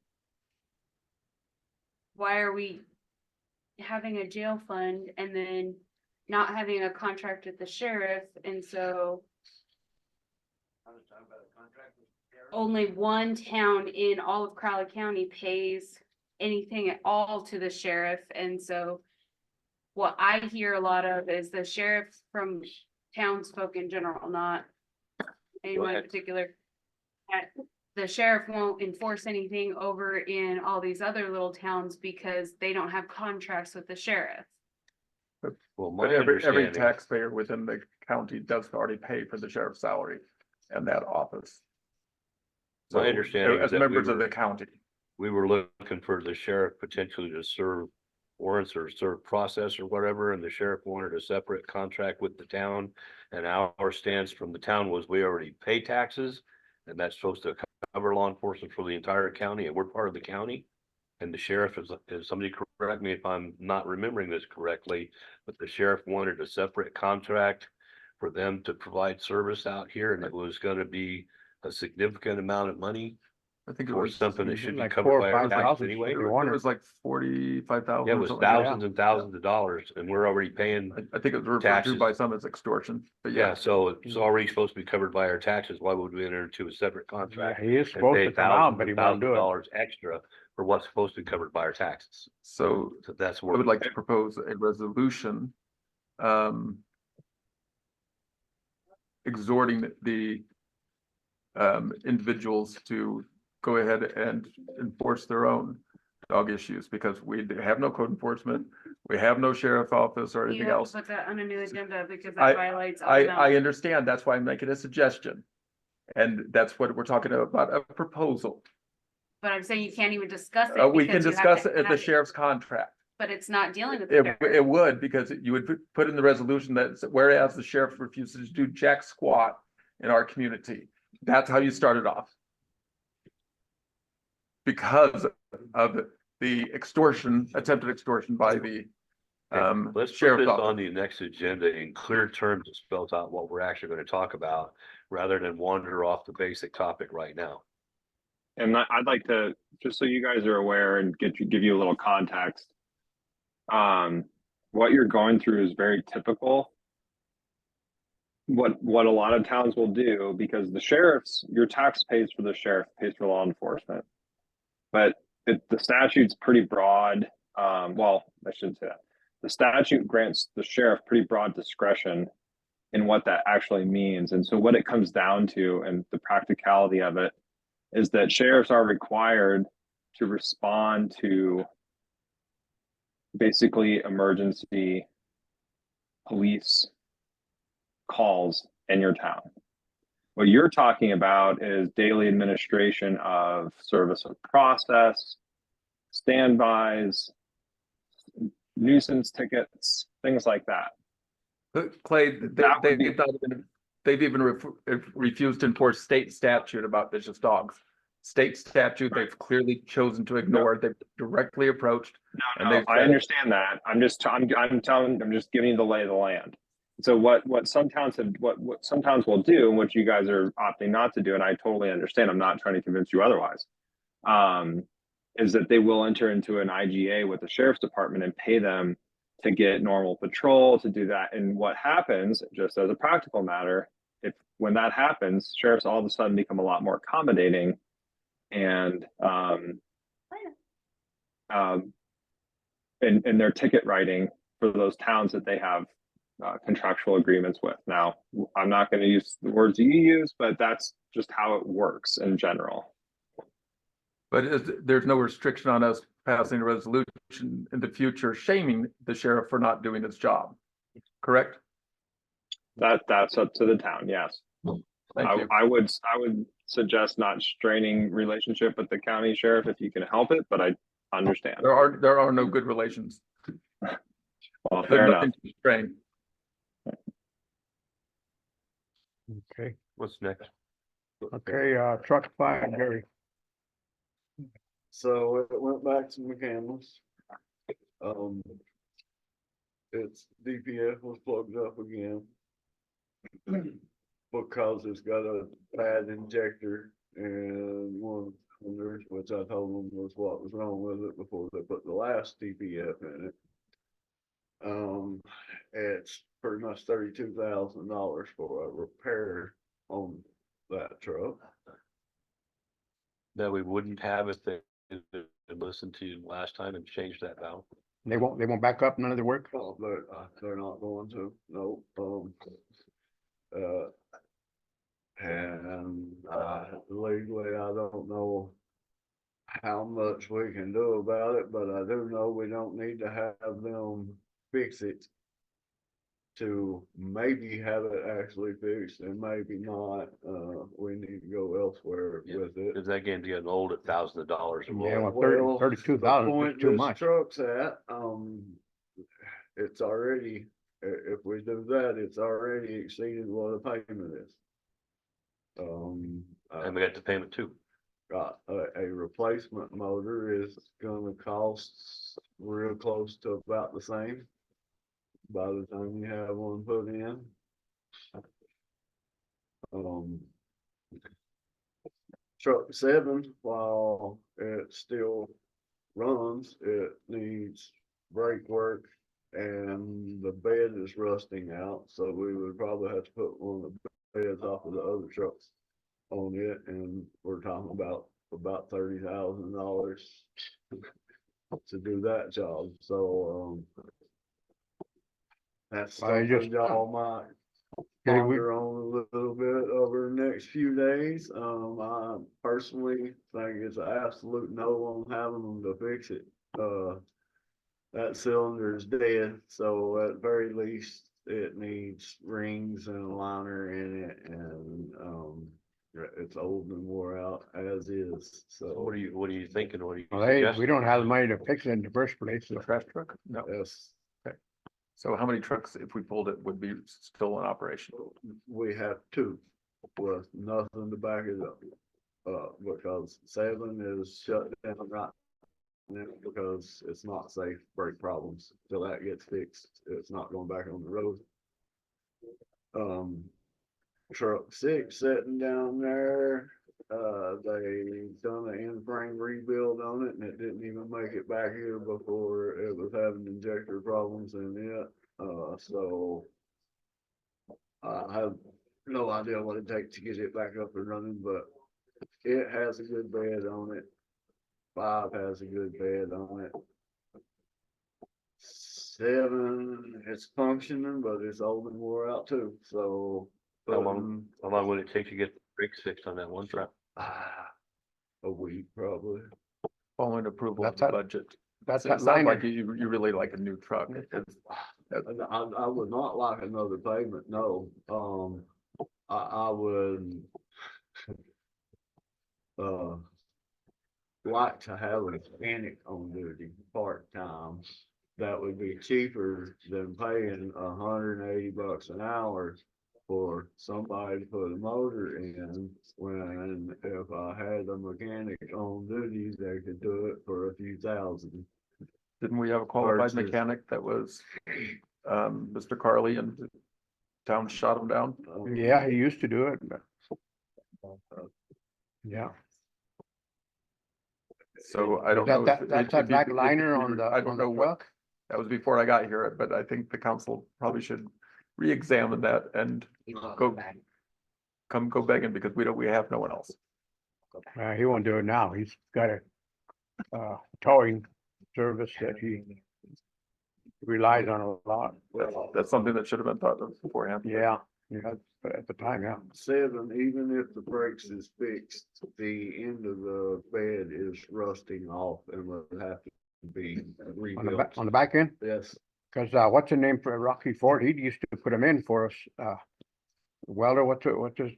Why are we having a jail fund and then not having a contract with the sheriff? And so only one town in all of Crowley County pays anything at all to the sheriff. And so what I hear a lot of is the sheriff from townsfolk in general, not anyone in
ahead.
particular. the sheriff won't enforce anything over in all these other little towns because they don't have contracts with the sheriff.
Well,
But
my
every
understanding,
taxpayer within the county does already pay for the sheriff's salary and that office.
My
So,
understanding is
as
that we
members of
were-
the county.
we were looking for the sheriff potentially to serve warrants or serve process or whatever, and the sheriff wanted a separate contract with the town. And our stance from the town was we already pay taxes, and that's supposed to cover law enforcement for the entire county, and we're part of the county. And the sheriff is somebody correct me if I'm not remembering this correctly, but the sheriff wanted a separate contract for them to provide service out here, and it was gonna be a significant amount of money
I think it
or
was,
something that should be
Like
covered
4 or
by our
5
taxes
thousand
anyway.
if
it
you want it.
was like 45,000.
Yeah, it was thousands and thousands of dollars, and we're already paying.
I think it was referred
taxes.
to by some as extortion, but
Yeah,
yeah.
so it's already supposed to be covered by our taxes. Why would we enter into a separate
Yeah,
contract?
he is
And
supposed
pay
to come out,
thousands
but he
and
won't
thousands
do
of
it.
dollars extra for what's supposed to be covered by our taxes.
So
So that's
I
where.
would like to propose a resolution, exhorting the individuals to go ahead and enforce their own dog issues, because we have no code enforcement, we have no sheriff office or
You
anything
have to
else.
put that on a new agenda because
I-
that violates.
I
automatic.
understand, that's why I'm making a suggestion. And that's what we're talking about, a proposal.
But I'm saying you can't even discuss it.
We can
because you have
discuss
to
it at the
have
sheriff's contract.
But it's not dealing with. the
It,
sheriff.
it would, because you would put in the resolution that whereas the sheriff refuses to do jack squat in our community, that's how you start it off. Because of the extortion, attempted extortion by the
Let's put
sheriff's
this on
office.
the next agenda in clear terms that spells out what we're actually gonna talk about, rather than wander off the basic topic right now.
And I'd like to, just so you guys are aware and give you a little context. What you're going through is very typical. What a lot of towns will do, because the sheriff's, your tax pays for the sheriff, pays for law enforcement. But the statute's pretty broad. Well, I shouldn't say that. The statute grants the sheriff pretty broad discretion in what that actually means. And so what it comes down to, and the practicality of it, is that sheriffs are required to respond to basically emergency police calls in your town. What you're talking about is daily administration of service of process, standbys, nuisance tickets, things like that.
Clay,
That would be-
they've even refused to enforce state statute about vicious dogs. State statute, they've clearly chosen to ignore, they've directly approached. And
No,
they've
I
said-
understand that. I'm just giving you the lay of the land. So what some towns have, what some towns will do, and what you guys are opting not to do, and I totally understand, I'm not trying to convince you otherwise. Is that they will enter into an IGA with the sheriff's department and pay them to get normal patrol, to do that. And what happens, just as a practical matter, when that happens, sheriffs all of a sudden become a lot more accommodating. And in their ticket writing for those towns that they have contractual agreements with. Now, I'm not going to use the words you use, but that's just how it works in general.
But there's no restriction on us passing a resolution in the future shaming the sheriff for not doing his job, correct?
That's up to the town, yes.
Thank you.
I would suggest not straining relationship with the county sheriff if you can help it, but I understand.
There are no good relations.
Well,
There's
fair enough.
nothing to strain.
Okay,
What's next?
okay, truck fire, Gary.
So it went back to McCandless. Its DPF was plugged up again. Because it's got a bad injector and one of which I told them was what was wrong with it before they put the last DPF in it. It's pretty much $32,000 for a repair on that truck.
That we wouldn't have if they listened to you last time and changed that valve.
They won't back up none of the work?
Oh, they're not going to, no, and Legally, I don't know how much we can do about it, but I do know we don't need to have them fix it to maybe have it actually fixed and maybe not. We need to go elsewhere
Yeah.
with it.
Cause that game's getting old at thousands of dollars a
Yeah,
month.
well, 32,000
the
is
point
too
this
much.
Truck's at, it's already, if we do that, it's already exceeded what the payment is.
And we got the payment too.
A replacement motor is gonna cost real close to about the same by the time you have one put in. Truck 7, while it still runs, it needs brake work and the bed is rusting out, so we would probably have to put one of the beds off of the other trucks on it, and we're talking about $30,000 to do that job, so, that's
I
something
just-
y'all might
Okay, we,
ponder on a little bit over the next few days. I personally think it's an absolute no on having them to fix it. That cylinder is dead, so at very least it needs rings and a liner in it, and it's old and wore out as is,
So
so.
what are you thinking? What are you
well, we
suggesting?
don't have the money to fix it in the first place, so.
The trash truck? No.
Yes,
So how many trucks, if we pulled it, would be still in operation?
we have 2 with nothing to back it up. Because 7 is shut down right now because it's not safe, brake problems. Till that gets fixed, it's not going back on the road. Truck 6 sitting down there, they done an in-frame rebuild on it and it didn't even make it back here before it was having injector problems in it. So I have no idea what it takes to get it back up and running, but it has a good bed on it. 5 has a good bed on it. 7, it's functioning, but it's old and wore out too, so.
How long would it take to get the brakes fixed on that one truck?
A week probably.
Following approval of
That's
the
that-
budget.
That's
It
that
sounds
liner.
like you really like a new truck.
I would not like another payment, no. I would like to have a mechanic on duty part-time. That would be cheaper than paying $180 an hour for somebody to put a motor in, when if I had a mechanic on duty, they could do it for a few thousand.
Didn't we have a qualified
Versus-
mechanic that was Mr. Carly and the town shot him down?
Yeah, he used to do it. but- Yeah,
So I don't
That-
know.
that-
if-
that's
if
that
you-
back
if
liner
you-
on the-
I
on
don't
the
know what,
truck?
that was before I got here, but I think the council probably should re-examine that and
He won't
Go-
go back.
go begging because we have no one else.
Go back.
he won't do it now. He's got a towing service that he relies on a lot.
That's something that should have been thought of beforehand.
Yeah, but at the time, yeah.
7, even if the brakes is fixed, the end of the bed is rusting off and will have to be rebuilt.
On the back end,
Yes,
cause what's the name for Rocky Ford? He used to put them in for us. Welder, what's his,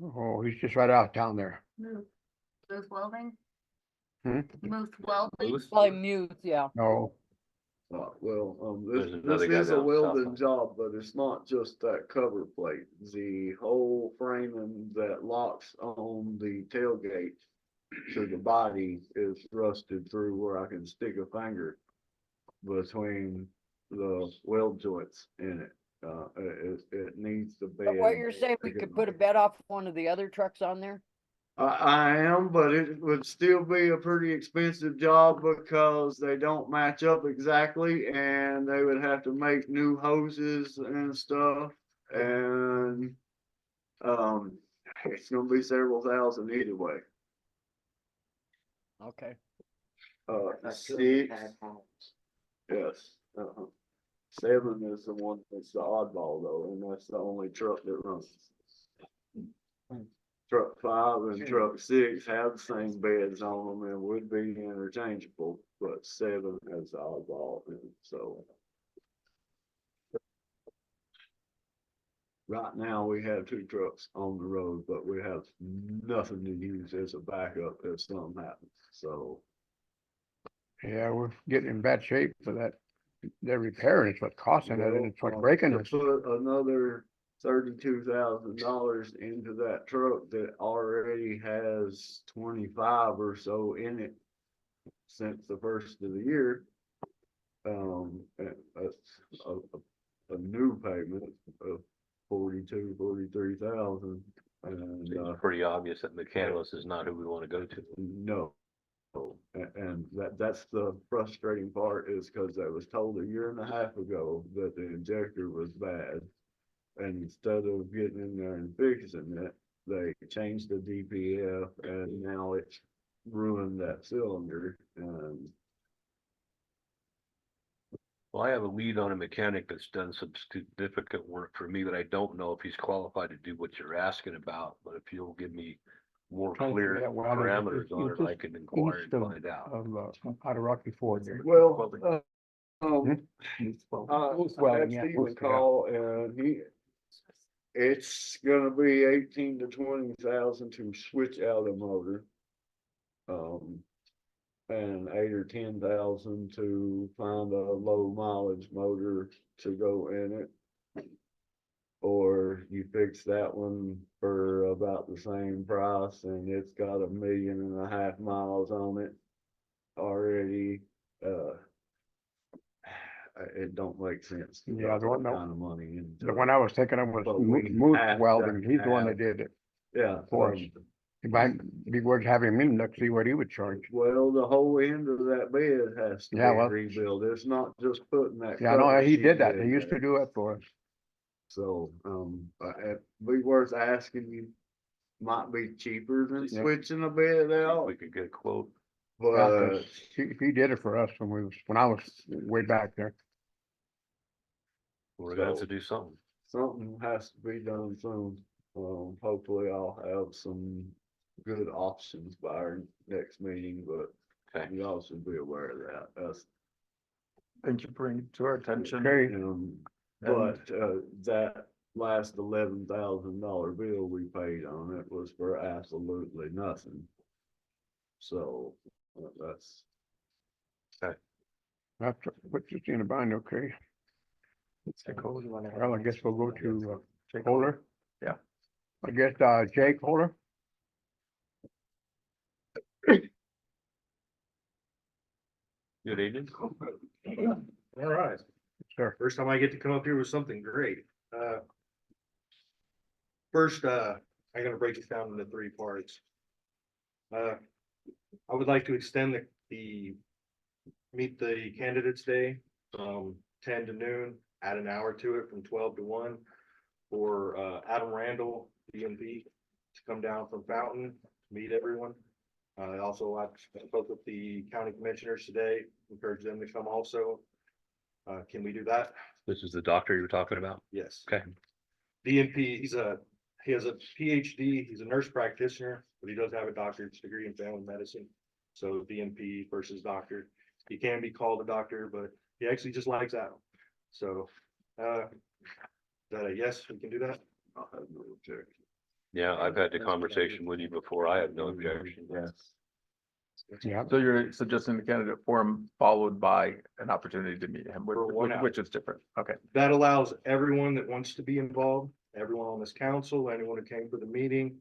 oh, he's just right out down there.
Move welding?
Hmm?
Move welding?
Probably mute, yeah.
No,
There's
this
another guy
is a
down
welding
south.
job, but it's not just that cover plate. The whole framing that locks on the tailgate to the body is rusted through where I can stick a finger between the weld joints in it. It needs the bed.
But what you're saying, we could put a bed off one of the other trucks on there?
I am, but it would still be a pretty expensive job because they don't match up exactly and they would have to make new hoses and stuff. And, it's gonna be several thousand either way.
Okay.
6, yes, 7 is the one that's the oddball though, and that's the only truck that runs. truck 5 and truck 6 have the same beds on them and would be interchangeable, but 7 has oddball, and so. Right now, we have 2 trucks on the road, but we have nothing to use as a backup if something happens, so.
Yeah, we're getting in bad shape for that. Their repair is what's costing it, and it's what's
Well,
breaking
to
us.
Put another $32,000 into that truck that already has 25 or so in it since the first of the year. And that's a new payment of 43,000, and,
It's pretty obvious that McCandless is not who we want to go to.
no. And that's the frustrating part, is because I was told a year and a half ago that the injector was bad. And instead of getting in there and fixing it, they changed the DPF and now it's ruined that cylinder, and
Well, I have a lead on a mechanic that's done some significant work for me, but I don't know if he's qualified to do what you're asking about, but if you'll give me more clear
Yeah, well,
parameters on
it's
it, I can inquire
east
and
of-
find out.
Out of Rocky Ford there.
well,
Hmm?
I had Stephen call, and it's gonna be 18 to 20,000 to switch out a motor. And 8 or 10,000 to find a low mileage motor to go in it. Or you fix that one for about the same price, and it's got 1.5 million miles on it already. It don't make sense. to
Yeah,
dump
the one
that
that-
kind of money into
The
it.
one I was thinking of was
But we
Moose
have to
Welding. He's the one that
have-
did it.
Yeah.
for us. It might be worth having him in, let's see what he would charge.
Well, the whole end of that bed has to be
Yeah, well-
rebuilt. It's not just putting that.
Yeah, I know,
cover
he
sheet
did that.
in
He used
there.
to do it for us.
So, it'd be worth asking you. Might be cheaper than
Yeah.
switching a bed out,
We could get a quote.
Yeah,
but
'cause he did it for us when I was way back there.
We're gonna have to do something.
something has to be done soon. Hopefully I'll have some good options by our next meeting, but
Okay.
y'all should be aware of that. That's,
Thank you for bringing it to our attention.
Okay,
but, that last $11,000 bill we paid on it was for absolutely nothing. So, that's,
that's, put this in a bind, okay? Well, I guess we'll go to, Kohler.
Yeah.
I guess, Jake Kohler.
Good evening.
All right.
Sure.
First time I get to come up here with something great. First, I'm gonna break this down into 3 parts. I would like to extend the Meet the Candidates Day from 10 to noon, add an hour to it from 12 to 1 for Adam Randall, DMV, to come down from Fountain, meet everyone. Also, I spoke with the county commissioners today, encourage them to come also. Can we do that?
This is the doctor you were talking about?
Yes.
Okay.
DNP, he has a PhD, he's a nurse practitioner, but he does have a doctorate degree in family medicine. So DNP versus doctor. He can be called a doctor, but he actually just likes Adam. So, is that a yes, we can do that?
I'll have no objection.
Yeah, I've had the conversation with you before. I have no objection.
Yes.
Yeah.
So you're suggesting the candidate forum followed by an opportunity to meet him,
For 1 hour.
which is different. Okay.
That allows everyone that wants to be involved, everyone on this council, anyone who came for the meeting.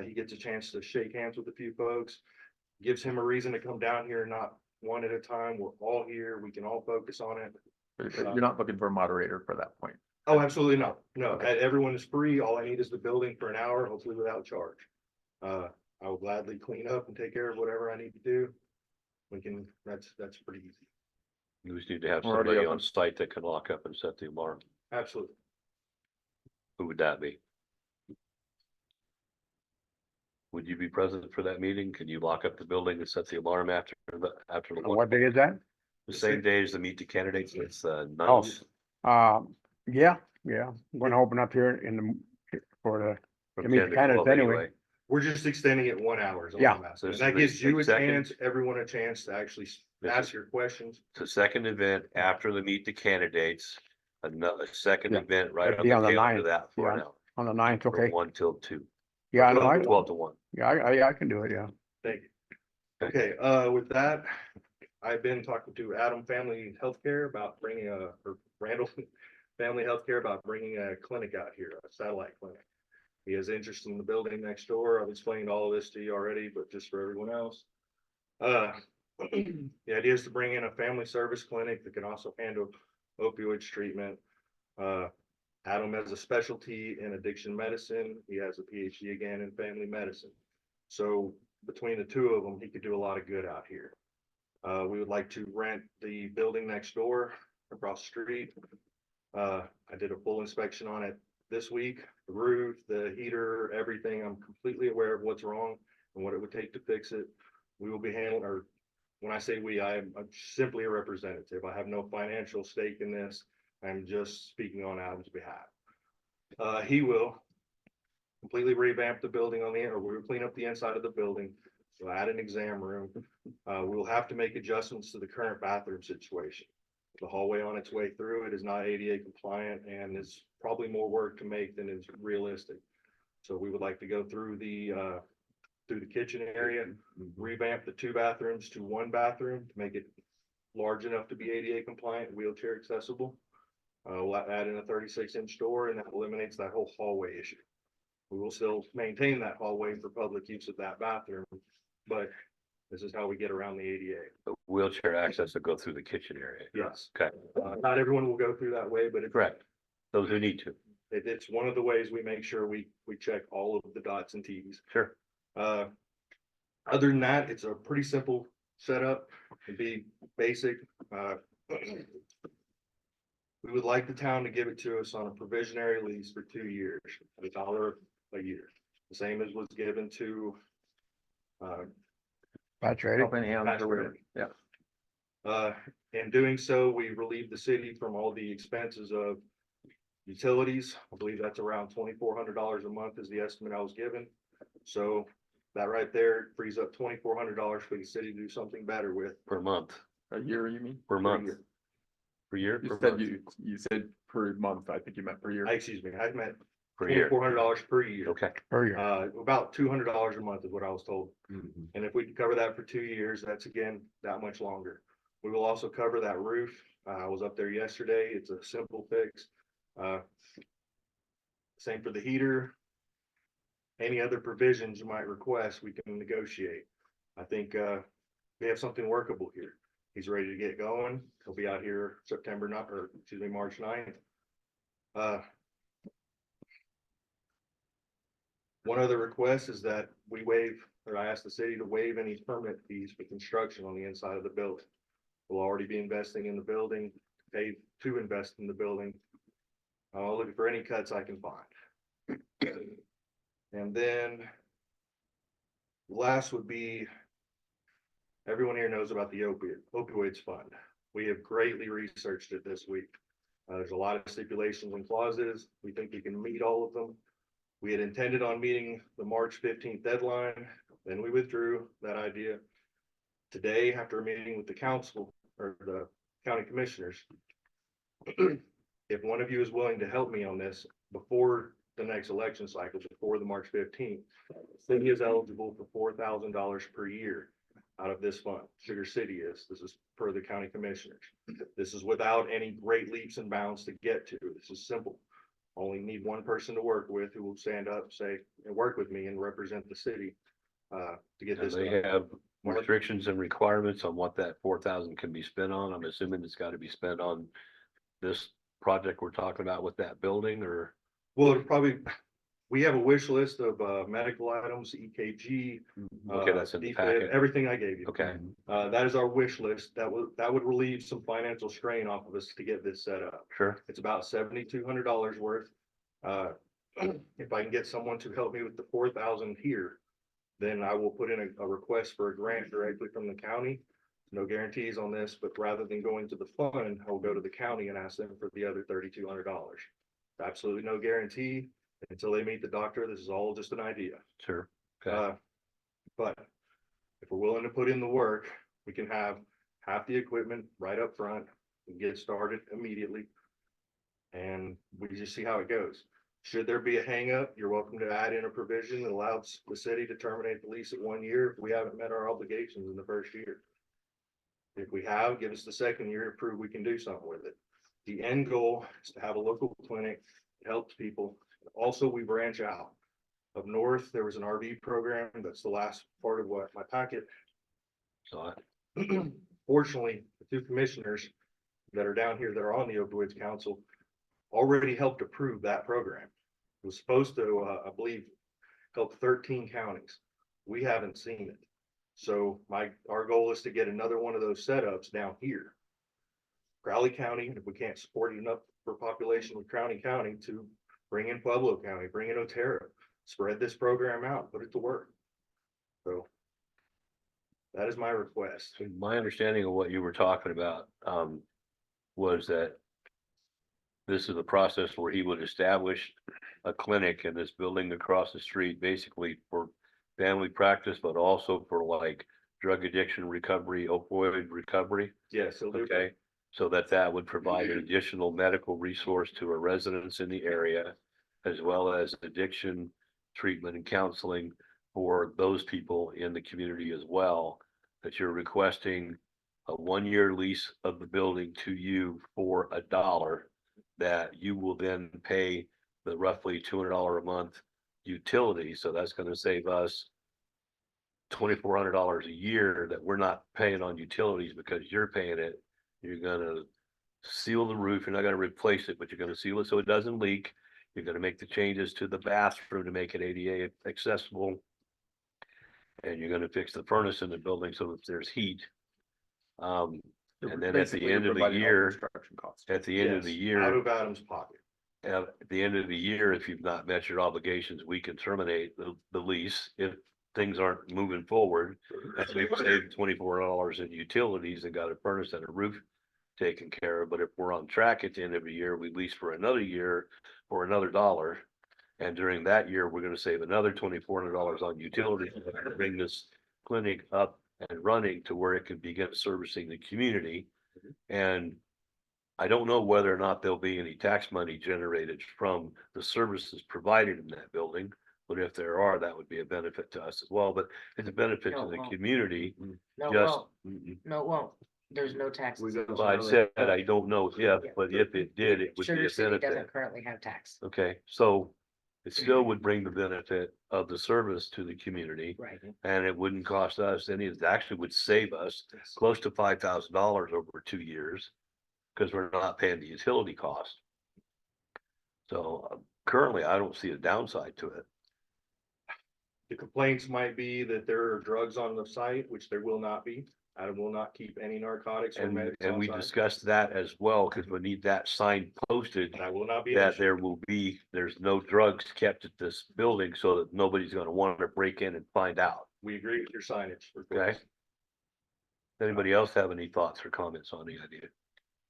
He gets a chance to shake hands with a few folks, gives him a reason to come down here, not one at a time. We're all here. We can all focus on it.
You're not looking for a moderator for that point.
Oh, absolutely not. No, everyone is free. All I need is the building for an hour, hopefully without charge. I will gladly clean up and take care of whatever I need to do. We can, that's pretty easy.
We just need to have
We're already
somebody
open.
on site that can lock up and set the alarm.
Absolutely.
Who would that be? Would you be present for that meeting? Can you lock up the building and set the alarm after the
What day is that?
the same day as the Meet the Candidates? It's
Oh.
ninth.
Yeah, I'm gonna open up here for
from
I mean,
10 to
kind of
12
anyway.
We're just extending it 1 hour. is all
Yeah.
I'm asking.
So
And
this
that
is
gives you a
second-
chance, everyone a chance to actually
This
ask
is-
your questions.
It's a second event after they meet the candidates, another second
Yeah.
event right
That'd
on
be
the
on the
tail end
9th,
of that for an
yeah.
hour.
On the 9th,
From
okay.
1 till 2.
Yeah, no, I,
12 to 1.
yeah, I can do it, yeah.
Thank you.
Okay.
Okay, with that, I've been talking to Adam Family Healthcare about bringing or Randall Family Healthcare about bringing a clinic out here, a satellite clinic. He has interest in the building next door. I've explained all of this to you already, but just for everyone else. The idea is to bring in a family service clinic that can also handle opioids treatment. Adam has a specialty in addiction medicine. He has a PhD again in family medicine. So between the two of them, he could do a lot of good out here. We would like to rent the building next door across the street. I did a full inspection on it this week, the roof, the heater, everything. I'm completely aware of what's wrong and what it would take to fix it. We will be handling, or when I say we, I'm simply a representative. I have no financial stake in this. I'm just speaking on Adam's behalf. He will completely revamp the building or we'll clean up the inside of the building. We'll add an exam room. We'll have to make adjustments to the current bathroom situation. The hallway on its way through it is not ADA compliant and is probably more work to make than is realistic. So we would like to go through the kitchen area, revamp the 2 bathrooms to 1 bathroom to make it large enough to be ADA compliant, wheelchair accessible. We'll add in a 36-inch door and that eliminates that whole hallway issue. We will still maintain that hallway for public use of that bathroom, but this is how we get around the ADA.
The wheelchair access will go through the kitchen area.
Yes.
Okay,
Not everyone will go through that way, but
correct. Those who need to.
it's one of the ways we make sure we check all of the dots and T's.
Sure.
Other than that, it's a pretty simple setup. It'd be basic. We would like the town to give it to us on a provisionary lease for 2 years, $1 a year. The same as was given to
That's ready.
Yeah. In doing so, we relieve the city from all the expenses of utilities. I believe that's around $2,400 a month is the estimate I was given. So that right there frees up $2,400 for the city to do something better with.
Per month,
A year, you mean?
per month.
year.
Per year?
You
Per
said
month?
you said per month. I think you meant per year.
Excuse me, I meant
Per year.
$2,400 per year.
Okay.
Per year.
About $200 a month is what I was told.
Mhm.
And if we can cover that for 2 years, that's again, that much longer. We will also cover that roof. I was up there yesterday. It's a simple fix. Same for the heater. Any other provisions you might request, we can negotiate. I think, we have something workable here. He's ready to get going. He'll be out here March 9th. One other request is that I ask the city to waive any permit fees for construction on the inside of the building. We'll already be investing in the building, paid to invest in the building. I'll look for any cuts I can find. And then last would be, everyone here knows about the opioids fund. We have greatly researched it this week. There's a lot of stipulations and clauses. We think we can meet all of them. We had intended on meeting the March 15th deadline, then we withdrew that idea. Today, after a meeting with the council or the county commissioners, if one of you is willing to help me on this before the next election cycle, before the March 15th, city is eligible for $4,000 per year out of this fund. Sugar City is. This is per the county commissioners. This is without any great leaps and bounds to get to. This is simple. Only need one person to work with who will stand up, say, and work with me and represent the city to get
And
this
they
done.
have restrictions and requirements on what that 4,000 can be spent on. I'm assuming it's got to be spent on this project we're talking about with that building or.
Well, it'll probably, we have a wish list of medical items, EKG.
Okay, that's in the
defib,
packet.
everything I gave you.
Okay,
That is our wish list. That would relieve some financial strain off of us to get this set up.
sure.
It's about $7,200 worth. If I can get someone to help me with the 4,000 here, then I will put in a request for a grant directly from the county. No guarantees on this, but rather than going to the fund, I will go to the county and ask them for the other $3,200. Absolutely no guarantee. Until they meet the doctor, this is all just an idea.
Sure. Okay.
But if we're willing to put in the work, we can have half the equipment right up front and get started immediately. And we just see how it goes. Should there be a hangup, you're welcome to add in a provision that allows the city to terminate the lease at 1 year if we haven't met our obligations in the first year. If we have, give us the second year to prove we can do something with it. The end goal is to have a local clinic that helps people. Also, we branch out. Up north, there was an RV program. That's the last part of what my packet.
So
Fortunately, the two commissioners that are down here that are on the opioids council already helped approve that program. It was supposed to, I believe, help 13 counties. We haven't seen it. So our goal is to get another one of those setups down here. Crowley County, if we can't support it enough for population with Crowley County, to bring in Pueblo County, bring in Otero, spread this program out, put it to work. So that is my request.
so my understanding of what you were talking about, was that this is a process where he would establish a clinic in this building across the street, basically for family practice, but also for like drug addiction recovery, opioid recovery.
Yes.
Okay, so that would provide an additional medical resource to our residents in the area, as well as addiction treatment and counseling for those people in the community as well. That you're requesting a 1 year lease of the building to you for $1, that you will then pay the roughly $200 a month utility. So that's going to save us $2,400 a year that we're not paying on utilities because you're paying it. You're gonna seal the roof. You're not gonna replace it, but you're gonna seal it so it doesn't leak. You're gonna make the changes to the bathroom to make it ADA accessible. And you're gonna fix the furnace in the building so that there's heat. And then at the end of the year, at the end of the
Yes,
year,
out of Adam's pocket.
at the end of the year, if you've not met your obligations, we can terminate the lease if things aren't moving forward. And we've saved $2,400 in utilities and got a furnace and a roof taken care of. But if we're on track at the end of the year, we lease for another year for another $1. And during that year, we're gonna save another $2,400 on utilities, to bring this clinic up and running to where it can begin servicing the community. And I don't know whether or not there'll be any tax money generated from the services provided in that building. But if there are, that would be a benefit to us as well, but it's a benefit
No,
to the
it won't.
community,
No,
just.
well, no, it won't. There's no taxes.
Well, I said, I don't know if, but if it did, it would be
Sugar
a
City
benefit.
doesn't currently have tax.
Okay, so it still would bring the benefit of the service to the community.
Right.
And it wouldn't cost us any, it actually would save us close to $5,000 over 2 years. Cause we're not paying the utility cost. So currently, I don't see a downside to it.
The complaints might be that there are drugs on the site, which there will not be. Adam will not keep any narcotics or
And,
medics
and
on
we
site.
discussed that as well, cause we need that sign posted.
That will not be. an
That
issue.
there will be, there's no drugs kept at this building so that nobody's gonna want to break in and find out.
We agree with your signage.
Okay. Anybody else have any thoughts or comments on the idea?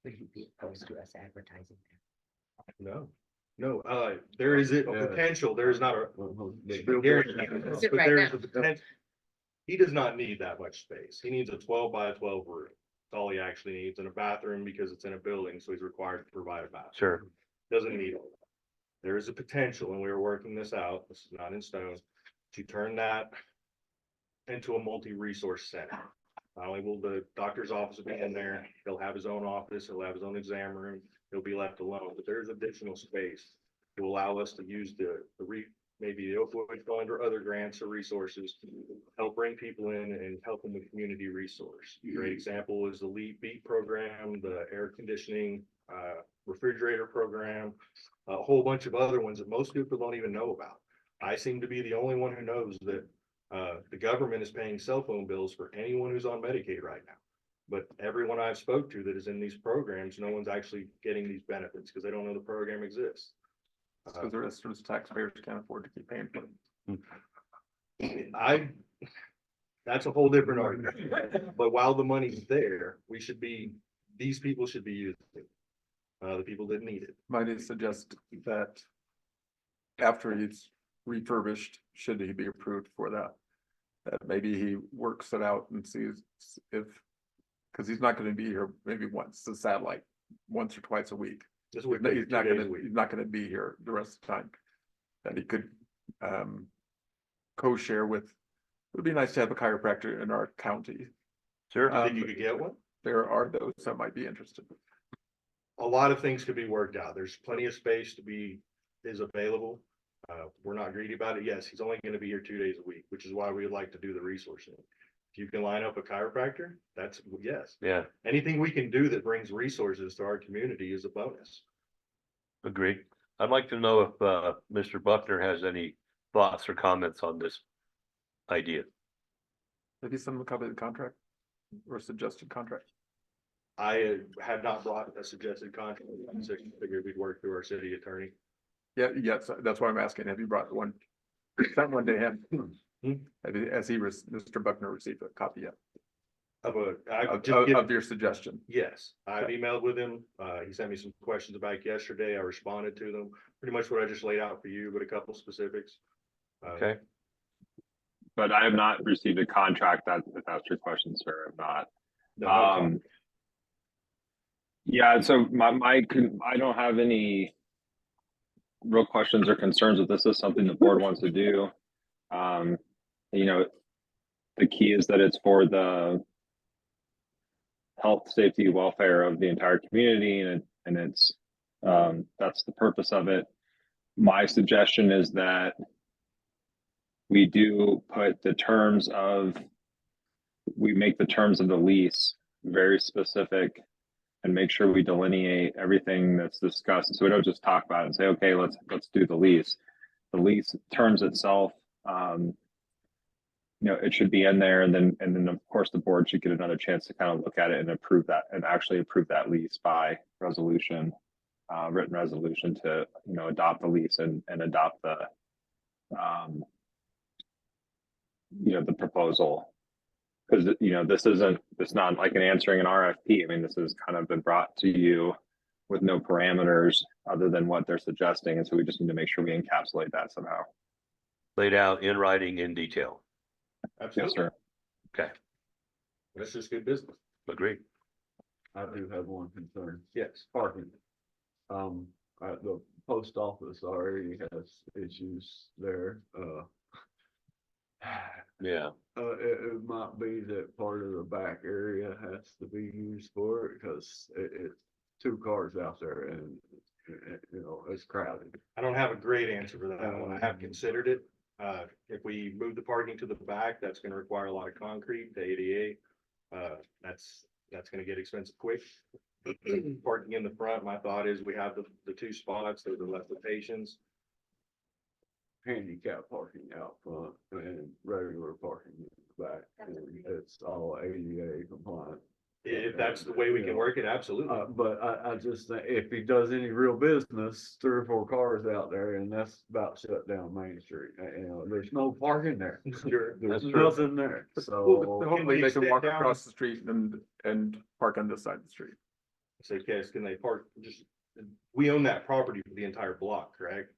Would you be opposed to us advertising
No, there is a potential, there is not a. guarantee,
Is it
but
right
there's
now?
a potential. He does not need that much space. He needs a 12 by 12 room. That's all he actually needs, and a bathroom because it's in a building, so he's required to provide a bathroom.
Sure.
Doesn't need all that. There is a potential, and we are working this out, this is not in stone, to turn that into a multi-resource center. Not only will the doctor's office be in there, he'll have his own office, he'll have his own exam room, he'll be left alone, but there's additional space to allow us to use maybe the opioid fund or other grants or resources to help bring people in and help them with community resource. Great example is the LEAP Beat program, the air conditioning, refrigerator program, a whole bunch of other ones that most people don't even know about. I seem to be the only one who knows that the government is paying cell phone bills for anyone who's on Medicaid right now. But everyone I've spoke to that is in these programs, no one's actually getting these benefits because they don't know the program exists.
Because the rest of us taxpayers can't afford to keep paying for it.
That's a whole different argument. But while the money's there, these people should be using it. The people that need it.
Might I suggest that after he's refurbished, should he be approved for that? That maybe he works it out and sees if, cause he's not gonna be here maybe once, the satellite, once or twice a week.
This would
He's
be
not
2 days
gonna,
a week.
he's not gonna be here the rest of the time. That he could, co-share with, it would be nice to have a chiropractor in our county.
Sure.
You think you could get one?
There are those that might be interested.
A lot of things could be worked out. There's plenty of space is available. We're not greedy about it. Yes, he's only gonna be here 2 days a week, which is why we would like to do the resourcing. If you can line up a chiropractor, that's, yes.
Yeah,
Anything we can do that brings resources to our community is a bonus.
agree. I'd like to know if Mr. Buckner has any thoughts or comments on this idea.
Have you sent him a copy of the contract or suggested contract?
I had not brought a suggested contract. I figured we'd work through our city attorney.
Yeah, yes, that's why I'm asking. Have you brought one? Sent one to him? Mr. Buckner received a copy yet of your suggestion?
Yes, I've emailed with him. He sent me some questions back yesterday. I responded to them. Pretty much what I just laid out for you, but a couple specifics.
Okay.
But I have not received a contract. If that's your question, sir. I'm not.
No,
Yeah, so I don't have any real questions or concerns if this is something the board wants to do. You know, the key is that it's for the health, safety, welfare of the entire community, and it's that's the purpose of it. My suggestion is that we do put we make the terms of the lease very specific and make sure we delineate everything that's discussed. So we don't just talk about it and say, okay, let's do the lease. The lease terms itself, you know, it should be in there, and then of course the board should get another chance to kind of look at it and approve that, and actually approve that lease by resolution, written resolution to, you know, adopt the lease and adopt the, you know, the proposal. Because, you know, it's not like answering an RFP. I mean, this has kind of been brought to you with no parameters other than what they're suggesting, and so we just need to make sure we encapsulate that somehow.
Laid out in writing in detail.
Yes,
absolutely.
sir.
Okay,
That's just good business.
agreed.
I do have one concern.
Yes.
Parking. The post office already has issues there.
Yeah,
It might be that part of the back area has to be used for it, because it's 2 cars out there and, you know, it's crowded.
I don't have a great answer for that one. I have considered it. If we move the parking to the back, that's gonna require a lot of concrete, the ADA. That's gonna get expensive quick. Parking in the front, my thought is we have the 2 spots, those are left with patients.
Handicap parking out front and regular parking in the back, and it's all ADA compliant.
If that's the way we can work it, absolutely.
But I just think if he does any real business, 3 or 4 cars out there, and that's about shut down Main Street, you know, there's no parking there.
Sure.
There's
That's true.
nothing there, so.
Hopefully they can walk
extend down-
across the street and park on this side of the street.
Say, Cass, can they park, we own that property for the entire block, correct?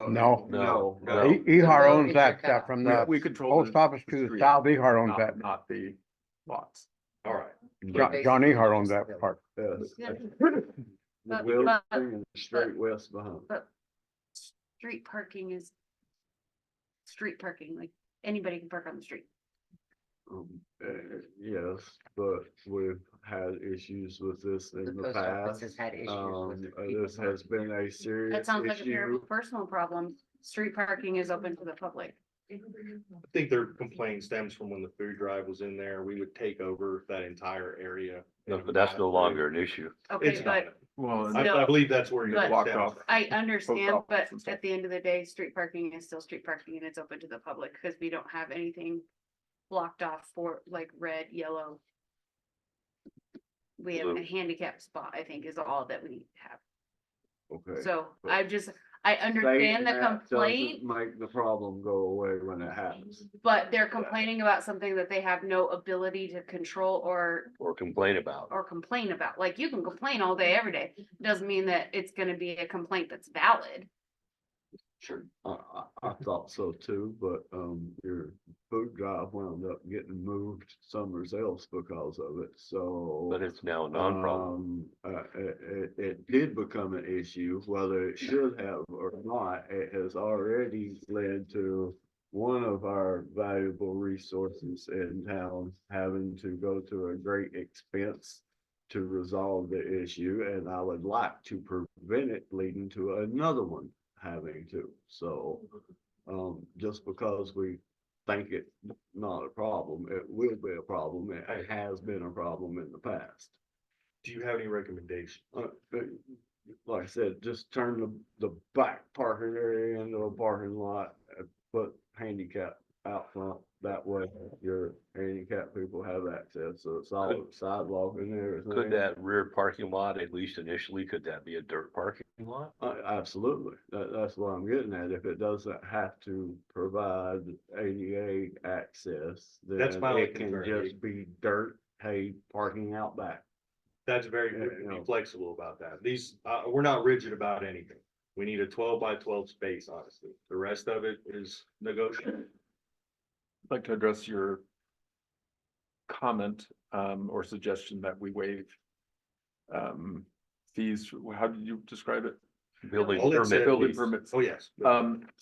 No.
No.
Ehar owns
It's
that
your
stuff
cut.
from
We
the
control
post office to the
street,
south. Ehar owns that.
not the lots.
All right.
John Ehar owns that part.
Yes.
Yeah.
The
But-
building
but-
and straight west behind.
But street parking is street parking, like anybody can park on the street.
Yes, but we've had issues with this in
The
the
post office
past.
has had issues with their people
This has been a serious
That sounds like a terrible
issue.
personal problem. Street parking is open to the public.
I think their complaint stems from when the food drive was in there, we would take over that entire area.
No, but that's no longer an issue.
Okay,
It's not.
but
Well,
I-
I believe that's where you're
But-
blocked off.
I understand,
office
but
and stuff.
at the end of the day, street parking is still street parking and it's open to the public because we don't have anything blocked off for like red, yellow. We have a
Blue.
handicap spot, I think is all that we have.
Okay.
So
but
I understand the
saying that
complaint,
doesn't Make the problem go away when it happens.
but they're complaining about something that they have no ability to control or
Complain about.
complain about. Like you can complain all day, every day. Doesn't mean that it's gonna be a complaint that's valid.
Sure.
I thought so too, but, your food drive wound up getting moved somewhere else because of it, so.
But it's now a non-problem.
It did become an issue, whether it should have or not, it has already led to one of our valuable resources in town having to go to a great expense to resolve the issue, and I would like to prevent it leading to another one having to, so. Just because we think it's not a problem, it will be a problem, it has been a problem in the past.
Do you have any recommendations?
But like I said, just turn the back parking area into a parking lot, put handicap out front. That way your handicapped people have access, so it's all sidewalk and everything.
Could that rear parking lot, at least initially, could that be a dirt parking lot?
Absolutely. That's what I'm getting at. If it doesn't have to provide ADA access, then
That's my only
it can
concern.
just be dirt, hay parking out back.
That's very, we can be flexible about that. These, we're not rigid about anything. We need a 12 by 12 space, honestly. The rest of it is negotiable.
I'd like to address your comment, or suggestion that we waive fees. How did you describe it?
Building
All it said
permit.
Building
was-
permits.
Oh, yes.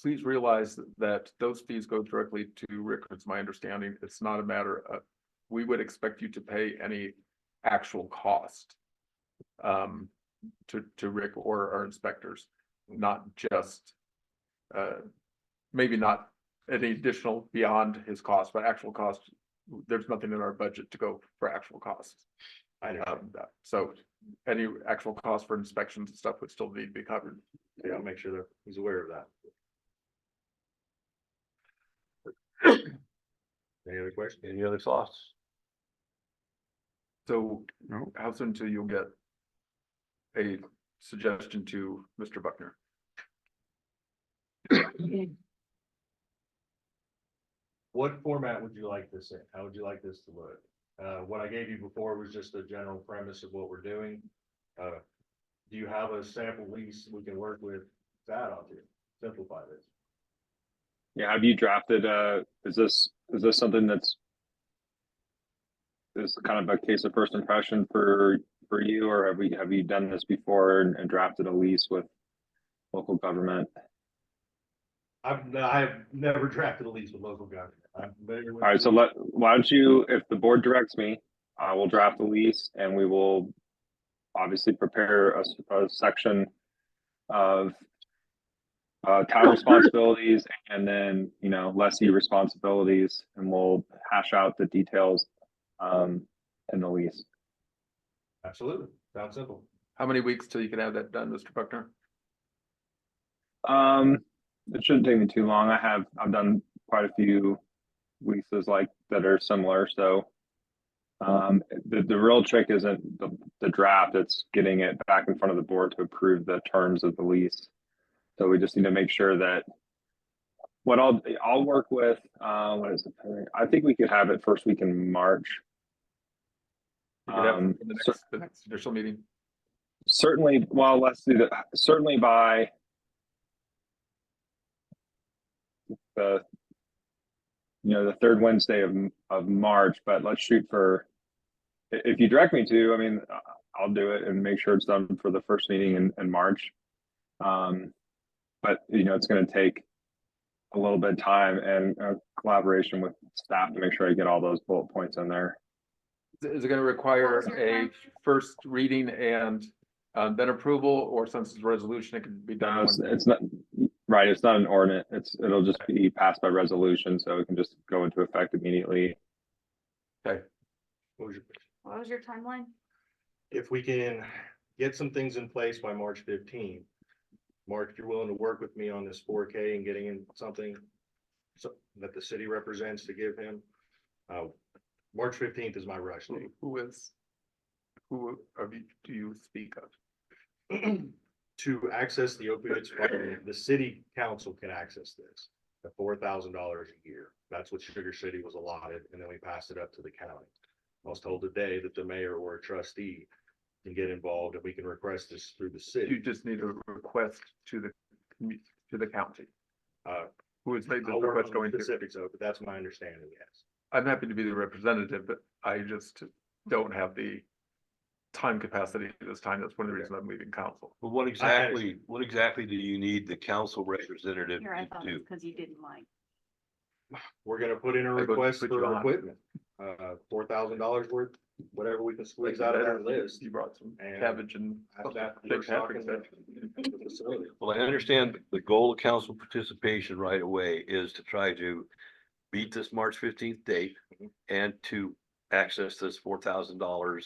Please realize that those fees go directly to Rick, it's my understanding. It's not a matter of, we would expect you to pay any actual cost to Rick or our inspectors, not just maybe not any additional beyond his cost, but actual cost. There's nothing in our budget to go for actual costs.
I know.
So any actual cost for inspections and stuff would still need to be covered.
Yeah, I'll make sure that he's aware of that. Any other questions?
Any other thoughts?
So how soon till you'll get a suggestion to Mr. Buckner?
What format would you like this in? How would you like this to look? What I gave you before was just a general premise of what we're doing. Do you have a sample lease we can work with that on to simplify this?
Yeah, have you drafted, is this something that's is kind of a case of first impression for you, or have you done this before and drafted a lease with local government?
I have never drafted a lease with local government. I'm familiar with.
All right, so why don't you, if the board directs me, I will draft a lease and we will obviously prepare a section of town responsibilities and then, lessee responsibilities, and we'll hash out the details in the lease.
Absolutely. Sounds simple.
How many weeks till you can have that done, Mr. Buckner?
It shouldn't take me too long. I've done quite a few leases like that are similar, so the real trick isn't the draft, it's getting it back in front of the board to approve the terms of the lease. So we just need to make sure that what I'll work with, what is it? I think we could have it first week in March.
You could have it for the next initial meeting.
Certainly, well, let's do that. Certainly by the third Wednesday of March, but let's shoot for, if you direct me to, I'll do it and make sure it's done for the first meeting in March. But it's going to take a little bit of time and collaboration with staff to make sure I get all those bullet points in there.
Is it going to require
What was your
a
timeline?
first reading and then approval, or since it's a resolution, it can be done?
No,
in one day?
it's not right. It's not an ordinance. It'll just be passed by resolution, so it can just go into effect immediately.
Okay.
What was your
timeline?
If we can get some things in place by March 15th, Mark, if you're willing to work with me on this 4K and getting in something that the city represents to give him, March 15th is my rush date.
Who do you speak of?
To access the opioids fund, the city council can access this at $4,000 a year. That's what Sugar City was allotted, and then we passed it up to the county. I was told today that the mayor or a trustee can get involved, and we can request this through the
You
city.
just need a request to to the county?
Uh,
Who has made this
I'll work
request
on
going
the
to?
specifics of it, but that's my understanding, yes.
I'm happy to be the representative, but I just don't have the time capacity at this time. That's one of the reasons I'm leaving council.
But what exactly do you need the council representative
Here, I
to
thought
do?
it's because you didn't like.
We're gonna put in a
I go
request
put you
for
on.
equipment, $4,000 worth, whatever we can squeeze out of that list.
You brought some
And
cabbage and.
After that,
St.
we're stocking
Patrick's Day.
the facility.
Well, I understand the goal of council participation right away is to try to beat this March 15th date and to access this $4,000,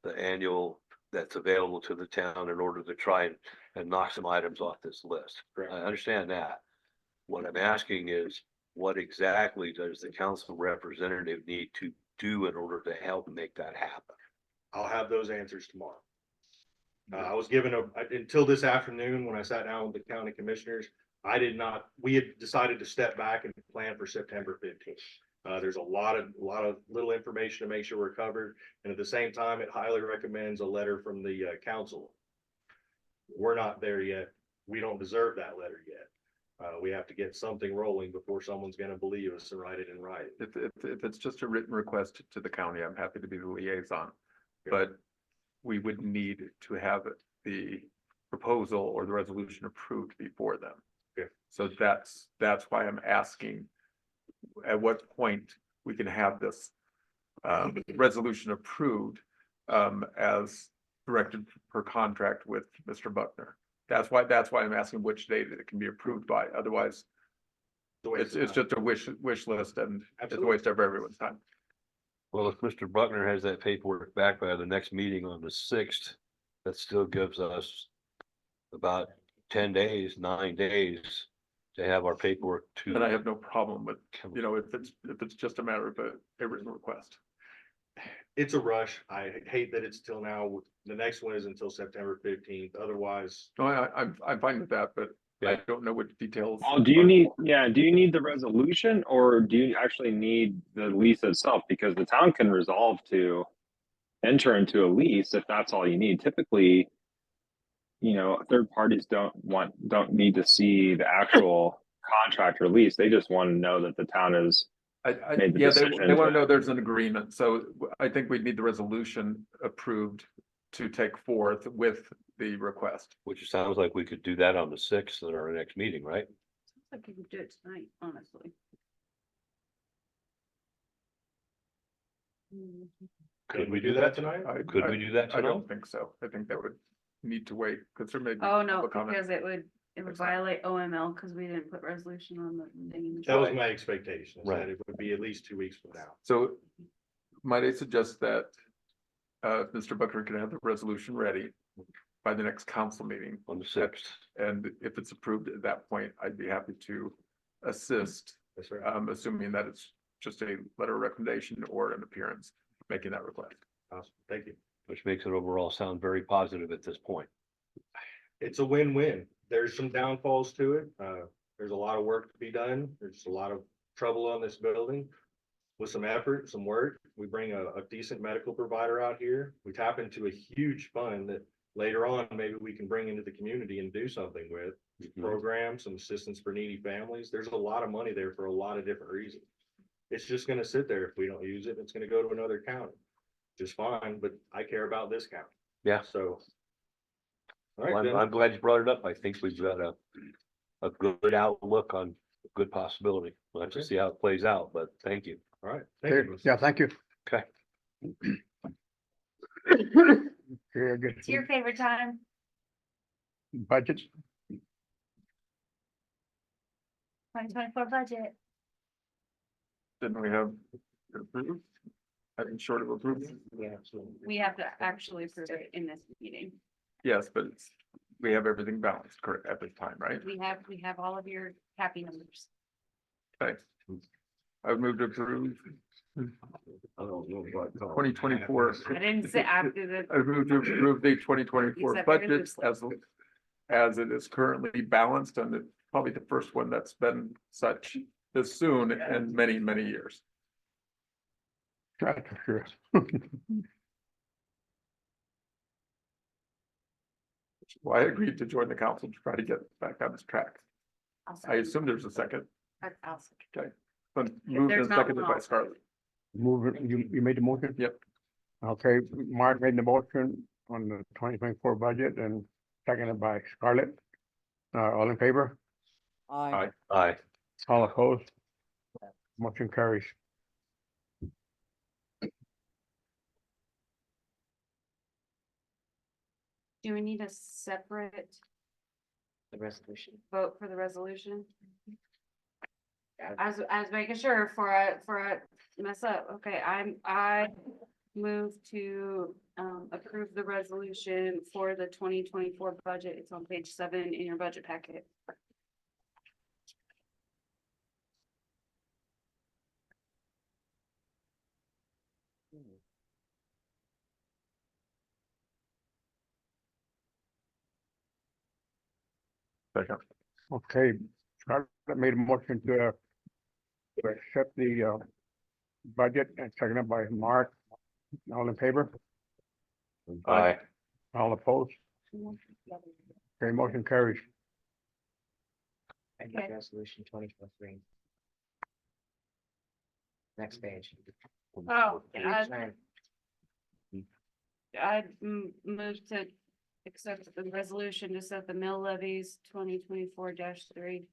the annual that's available to the town in order to try and knock some items off this list.
Correct.
I understand that. What I'm asking is, what exactly does the council representative need to do in order to help make that happen?
I'll have those answers tomorrow. I was given until this afternoon, when I sat down with the county commissioners, we had decided to step back and plan for September 15th. There's a lot of little information to make sure we're covered. And at the same time, it highly recommends a letter from the council. We're not there yet. We don't deserve that letter yet. We have to get something rolling before someone's gonna believe us and write it in writing.
If it's just a written request to the county, I'm happy to be the liaison.
Yeah.
But we would need to have the proposal or the resolution approved before them.
Okay.
So that's why I'm asking at what point we can have this resolution approved as directed per contract with Mr. Buckner. That's why I'm asking which date it can be approved by. Otherwise, it's just a wish list and it's a
Absolutely.
waste of everyone's time.
Well, if Mr. Buckner has that paperwork back by the next meeting on the 6th, that still gives us about 10 days, 9 days to have our paperwork to.
And I have no problem with, if it's just a matter of a written request.
It's a rush. I hate that it's till now. The next one is until September 15th. Otherwise,
No, I'm fine with that, but I
Yeah.
don't know what details.
Oh, do you need the resolution or do you actually need the lease itself? Because the town can resolve to enter into a lease if that's all you need. Typically, third parties don't need to see the actual contract or lease. They just want to know that the town is. Made the
Yeah,
decision
they want to
to-
know there's an agreement. So I think we'd need the resolution approved to take forth with the request.
Which sounds like we could do that on the 6th at our next meeting, right?
Sounds like you could do it tonight, honestly.
Could we do that tonight? Could we do that
I
tonight?
don't think so. I think that would need to wait because there may be.
Oh, no,
public comment.
because it would violate OML because we didn't put resolution on the thing.
that was my expectation, is
Right.
that it would be at least 2 weeks from now.
So might I suggest that Mr. Buckner can have the resolution ready by the next council meeting?
On the 6th.
And if it's approved at that point, I'd be happy to assist,
That's right.
assuming that it's just a letter of recommendation or an appearance making that request.
Awesome. Thank you.
Which makes it overall sound very positive at this point.
It's a win-win. There's some downfalls to it. There's a lot of work to be done. There's a lot of trouble on this building. With some effort, some work, we bring a decent medical provider out here. We tap into a huge fund that later on, maybe we can bring into the community and do something with. Programs, some assistance for needy families. There's a lot of money there for a lot of different reasons. It's just gonna sit there if we don't use it. It's gonna go to another county. Just fine, but I care about this county.
Yeah.
So. All
Well,
right,
I'm,
then.
I'm glad you brought it up. I think we've got a good outlook on a good possibility. We'll have to
Okay.
see how it plays out, but thank you.
All right. Thank you, Mr.
Yeah, thank you.
Okay.
Very good.
It's your favorite time.
Budgets,
2024 budget.
Didn't we have approved? I think short of approved?
We have to actually approve it in this meeting.
Yes, but we have everything balanced correct at this time, right?
We have all of your happy numbers.
Okay. I would move to approve
I don't know what.
2024.
I didn't say after the,
I move to approve the 2024
said very
budget as it is currently balanced and it's probably the first one that's been such this soon in many, many years.
that's for sure.
Well, I agreed to join the council to try to get back on this track. I assume there's a second,
I'll
but moved
there's
and
not
seconded
one,
by
I'll
Scarlett.
Move it, you made the motion?
Yep.
Okay, Mark made the motion on the 2024 budget and seconded by Scarlett. All in favor?
Aye.
Aye.
All opposed? Motion carries.
Do we need a separate
The resolution.
vote for the resolution?
Yeah.
I was making sure for a mess up. Okay, I move to approve the resolution for the 2024 budget. It's on page 7 in your budget packet.
Second.
Okay, Scarlett made a motion to accept the budget and seconded by Mark. All in favor?
Aye.
All opposed? Okay, motion carries.
And
Okay.
resolution 2023. Next page.
Oh,
Page
I
9.
move to accept the resolution to set the mill levies 2024-3.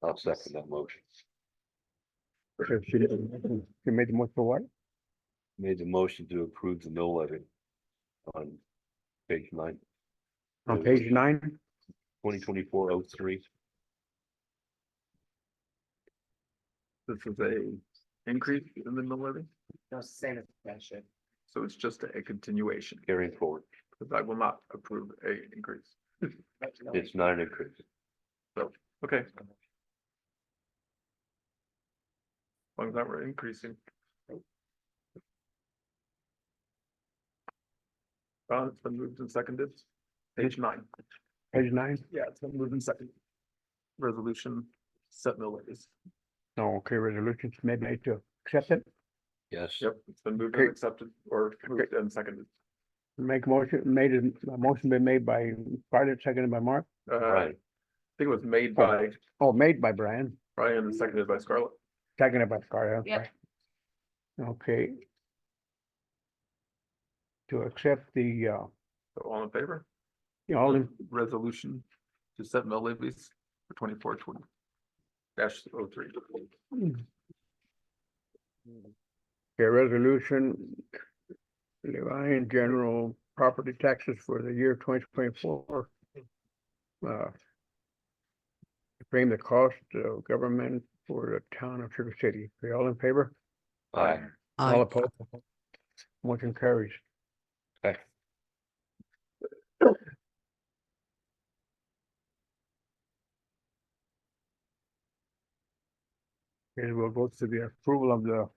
I'll second that motion.
Okay, she made the motion for what?
Made the motion to approve the mill levy on page 9,
On page 9?
2024-03.
This is a increase in the mill levy,
No, it's the same as that should.
so it's just a continuation,
Carrying forward.
because I will not approve a increase.
It's not an increase.
Okay. As long as that we're increasing. It's been moved and seconded. Page 9.
Page 9?
Yeah, it's been moved and seconded. Resolution set mill levies.
No, okay, resolutions made to accept it.
Yes.
Yep, it's been moved
Okay.
and accepted or moved and seconded.
Make motion, a motion been made by Scarlett, seconded by Mark.
I
Right.
think it was made by
Oh, made by Brian,
Brian and seconded by Scarlett.
seconded by Scarlett. I'm
Yep.
sorry. Okay. To accept the,
So all in favor?
all in,
Resolution to set mill levies for 24-20 -03.
a resolution. Levying general property taxes for the year 2024. To frame the cost of government for the town of Sugar City. Are you all in favor?
Aye.
All
Aye.
opposed? Motion carries.
Okay.
Okay, we'll go to the approval of the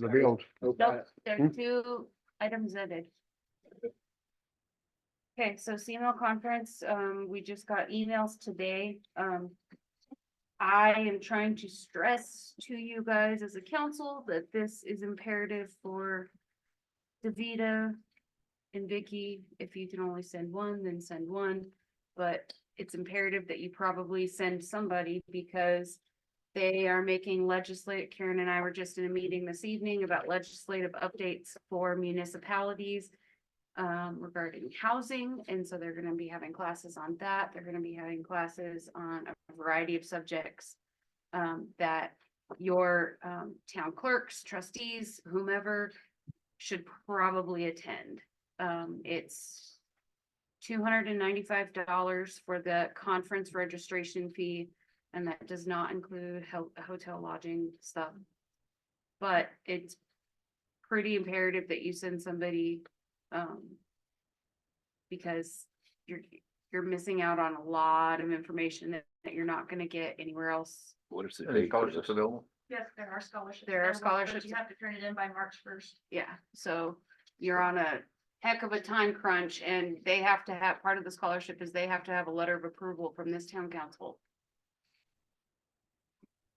bills.
Nope, there are 2 items added. Okay, so CML conference, we just got emails today. I am trying to stress to you guys as a council that this is imperative for Davita and Vicky. If you can only send one, then send one. But it's imperative that you probably send somebody because they are making Karen and I were just in a meeting this evening about legislative updates for municipalities regarding housing, and so they're gonna be having classes on that. They're gonna be having classes on a variety of subjects that your town clerks, trustees, whomever should probably attend. It's $295 for the conference registration fee, and that does not include hotel lodging stuff. But it's pretty imperative that you send somebody, because you're missing out on a lot of information that you're not gonna get anywhere else.
What is the
Any
date for
scholarships
this?
available?
Yes, there are scholarships.
There are
available, but
scholarships.
You have to turn it in by March 1st.
Yeah, so you're on a heck of a time crunch, and they have to have, part of the scholarship is they have to have a letter of approval from this town council.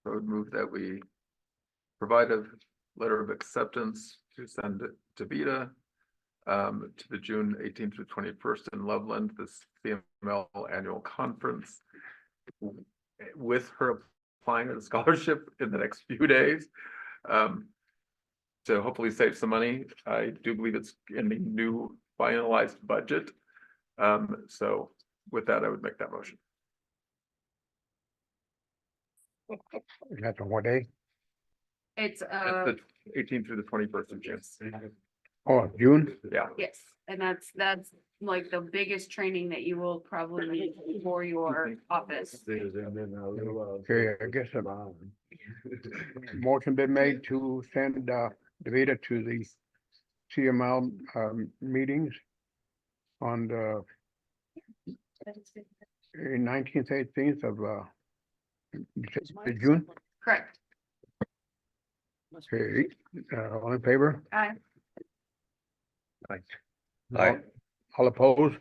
I would move that we provide a letter of acceptance to send it to Vita to the June 18th to 21st in Loveland, this CML annual conference. With her applying a scholarship in the next few days. To hopefully save some money. I do believe it's in the new finalized budget. So with that, I would make that motion.
That's on what day?
It's,
That's the 18th through the 21st of June.
Oh, June?
Yeah.
yes, and that's like the biggest training that you will probably need for your office.
Okay, I guess a motion been made to send Davida to the CML meetings on the 19th, 18th of June.
Correct.
Okay, all in favor?
Aye.
Aye.
All opposed?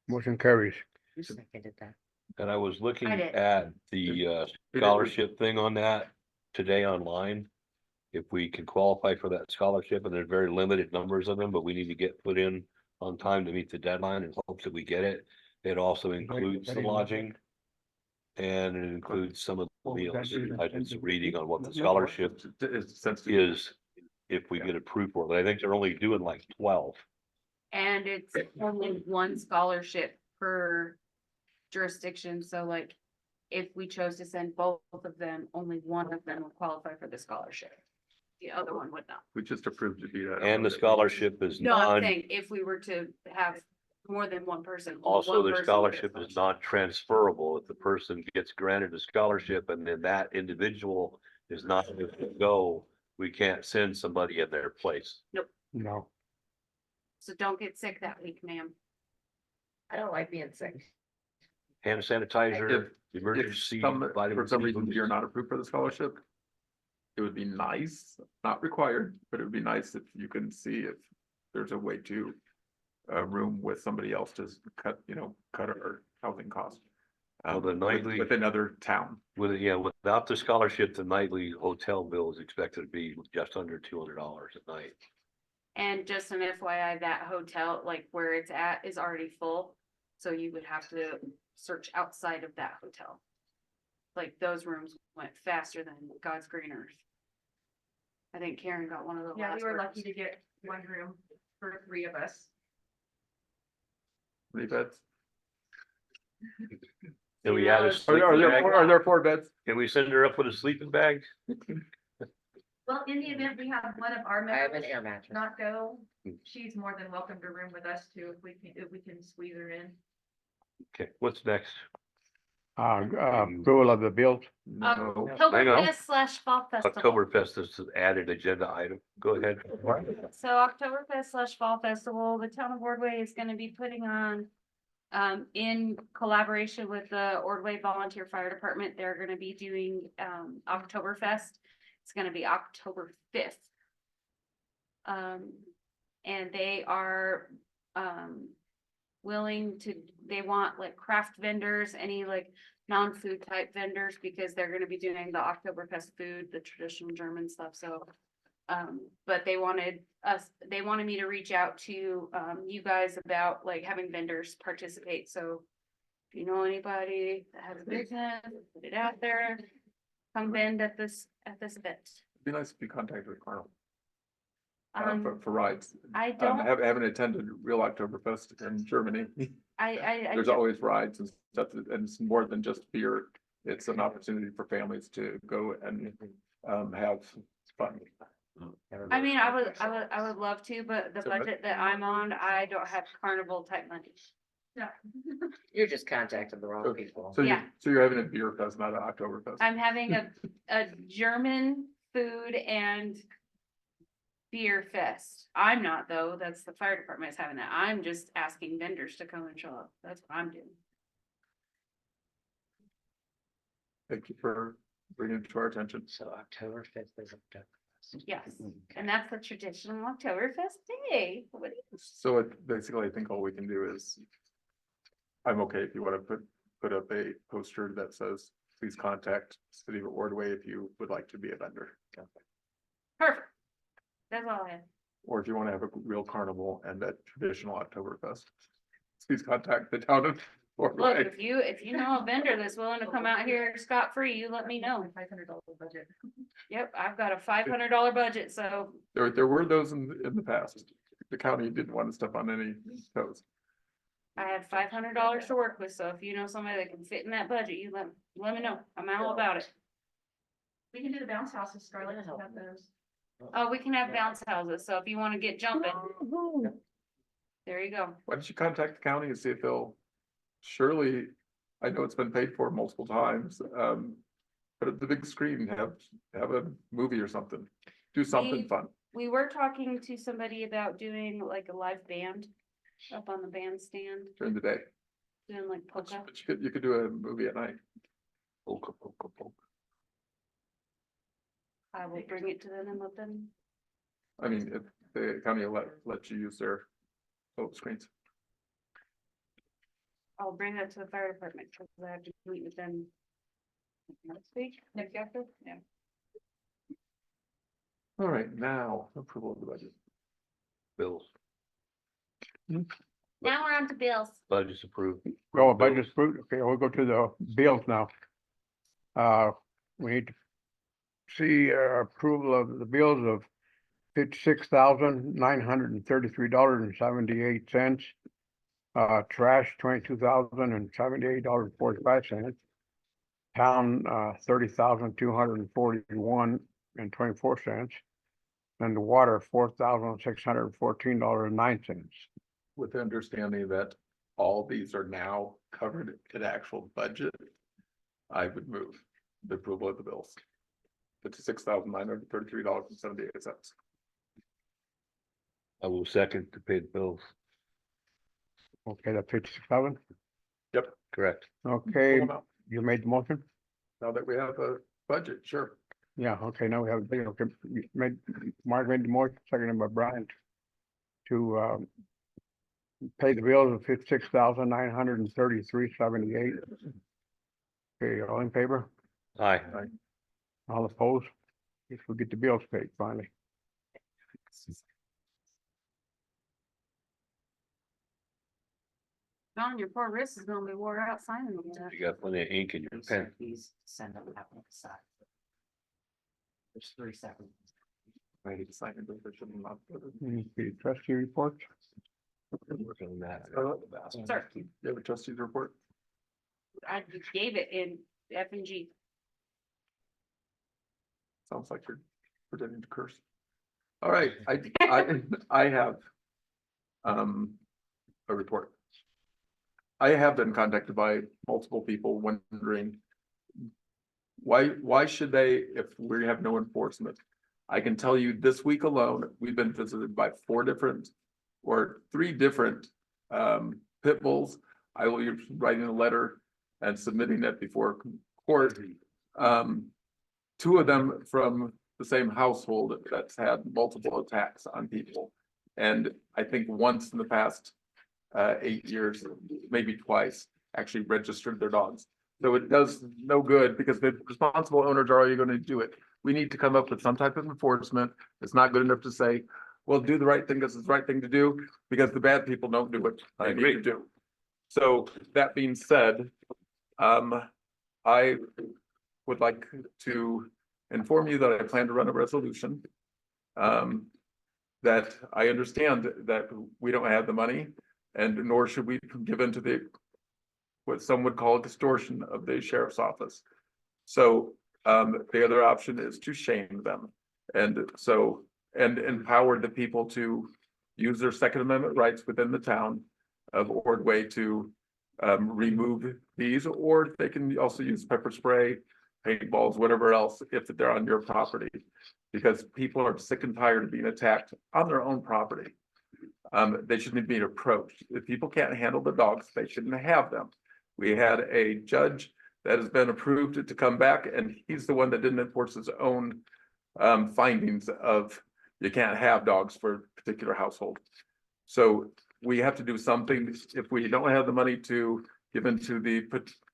Motion carries.
Who seconded that?
And I was looking
I did.
at the scholarship thing on that today online. If we can qualify for that scholarship, and there's very limited numbers of them, but we need to get put in on time to meet the deadline in hopes that we get it. It also includes the lodging. And it includes some of the meals. I did some reading on what the scholarship is if we get approved for it, but I think they're only doing like 12.
And it's only one scholarship per jurisdiction, so like, if we chose to send both of them, only one of them would qualify for the scholarship. The other one would not.
We just approved to do that.
And the scholarship is
No, I'm
non,
saying if we were to have more than one person. only
also
one
the
person
scholarship
gets
is non-transferable. If the person gets granted a scholarship and then that individual is not able to go, we can't send somebody in their place.
No.
So don't get sick that week, ma'am.
I don't like being sick.
Hand sanitizer,
If
emergency.
for
vitamin
some
C
reason
boost.
you're not approved for the scholarship, it would be nice, not required, but it would be nice if you can see if there's a way to room with somebody else to cut our housing costs.
Well, the nightly-
With another town.
Without the scholarship, the nightly hotel bill is expected to be just under $200 a night.
And just an FYI, that hotel, like where it's at, is already full. So you would have to search outside of that hotel. Like those rooms went faster than God's green earth. I think Karen got one of the
Yeah,
last
we were
rooms.
lucky to get one room for 3 of us.
Three beds.
Can we add a
Are
sleeping bag?
Are there 4 beds?
Can we send her up with a sleeping bag?
Well, in the event we have one of our
I have an
members
air mattress.
not go, she's more than welcome to room with us too, if we can squeeze her in.
Okay, what's next?
Approval of the bills.
No. Hang on.
Oktoberfest/Fall Festival.
Oktoberfest is an added agenda item. Go ahead.
So Oktoberfest/Fall Festival, the town of Ordway is gonna be putting on. In collaboration with the Ordway Volunteer Fire Department, they're gonna be doing Oktoberfest. It's gonna be October 5th. And they are willing to, they want like craft vendors, any like non-food type vendors, because they're gonna be doing the Oktoberfest food, the traditional German stuff, so. But they wanted me to reach out to you guys about like having vendors participate, so. If you know anybody that has a business, put it out there, come vend at this event.
It'd be nice if you contacted with Carl
Um,
for rides.
I don't,
Haven't attended real Oktoberfest in Germany.
I
There's always rides and stuff, and it's more than just beer. It's an opportunity for families to go and have fun.
I mean, I would love to, but the budget that I'm on, I don't have carnival type money.
Yeah.
You're just contacting the wrong people.
So
Yeah.
you're having a beer fest, not an Oktoberfest.
I'm having a German food and beer fest. I'm not though, that's the fire department is having that. I'm just asking vendors to come and show up. That's what I'm doing.
Thank you for bringing it to our attention.
So October 5th is Oktoberfest.
Yes, and that's the traditional Oktoberfest day. What do you-
So basically, I think all we can do is, I'm okay if you want to put up a poster that says, please contact City of Ordway if you would like to be a vendor.
Perfect. That's all I have.
or if you want to have a real carnival and that traditional Oktoberfest. Please contact the town of Fort
Look,
Wayne.
if you know a vendor that's willing to come out here scot-free, you let me know.
$500 budget.
Yep, I've got a $500 budget, so
There were those in the past. The county didn't want to step on any toes.
I have $500 to work with, so if you know somebody that can fit in that budget, you let me know. I'm all about it.
We can do the bounce houses, Scarlett, if you have those.
Oh, we can have bounce houses, so if you wanna get jumping, there you go.
Why don't you contact the county and see if they'll, surely, I know it's been paid for multiple times, but at the big screen, have a movie or something, do something
We-
fun.
We were talking to somebody about doing like a live band up on the bandstand,
During the day.
doing like polka.
But you could do a movie at night.
Polka, polka, polka.
I will bring it to them and let them.
I mean, if the county will let you use their photo screens.
I'll bring that to the fire department, because I have to meet with them next week, next after, yeah.
All right, now approval of the budget.
Bills,
Now we're on to bills.
budgets approved.
Well, budget's approved. Okay, we'll go to the bills now. We need to see approval of the bills of $56,933.78. Trash, $22,078.45. Town, $30,241.24. And the water, $4,614.09.
With the understanding that all these are now covered in actual budget, I would move the approval of the bills. $56,933.78.
I will second to pay the bills.
Okay, that's 56,000.
Correct.
Okay, you made the motion?
Now that we have a budget, sure.
Yeah, okay, now we have, okay, Mark made the motion, seconded by Brian. To pay the bills of $56,933.78. Okay, all in favor?
Aye.
All opposed? Guess we'll get the bills paid finally.
John, your poor wrist is gonna be wore out signing them.
You got plenty of ink in your pen.
Please send them out on the side. There's 3 seconds.
I need to sign it, but there shouldn't not-
Okay, trustee reports.
Working on that.
Sir,
You have a trustee's report?
I just gave it in F and G.
Sounds like you're pretending to curse. All right, I have a report. I have been contacted by multiple people wondering why should they, if we have no enforcement? I can tell you this week alone, we've been visited by 3 different pit bulls. I will be writing a letter and submitting it before court. 2 of them from the same household that's had multiple attacks on people. And I think once in the past 8 years, maybe twice, actually registered their dogs. So it does no good because the responsible owners are already going to do it. We need to come up with some type of enforcement. It's not good enough to say, well, do the right thing because it's the right thing to do, because the bad people don't do what they need to do. So that being said, I would like to inform you that I plan to run a resolution. That I understand that we don't have the money, and nor should we give in to what some would call distortion of the sheriff's office. So the other option is to shame them. And so, and empower the people to use their Second Amendment rights within the town of Ordway to remove these, or they can also use pepper spray, paintballs, whatever else, if they're on your property. Because people are sick and tired of being attacked on their own property. They shouldn't be approached. If people can't handle the dogs, they shouldn't have them. We had a judge that has been approved to come back, and he's the one that didn't enforce his own findings of you can't have dogs for a particular household. So we have to do something. If we don't have the money to give into the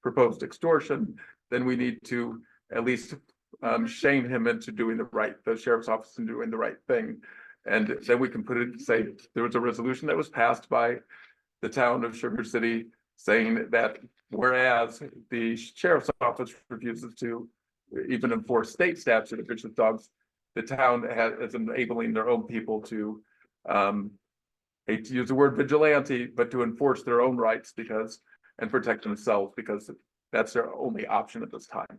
proposed extortion, then we need to at least shame him into doing the sheriff's office and doing the right thing. And then we can put it, say, there was a resolution that was passed by the town of Sugar City saying that whereas the sheriff's office refuses to even enforce state statute of vicious dogs, the town is enabling their own people to, hate to use the word vigilante, but to enforce their own rights because, and protect themselves because that's their only option at this time.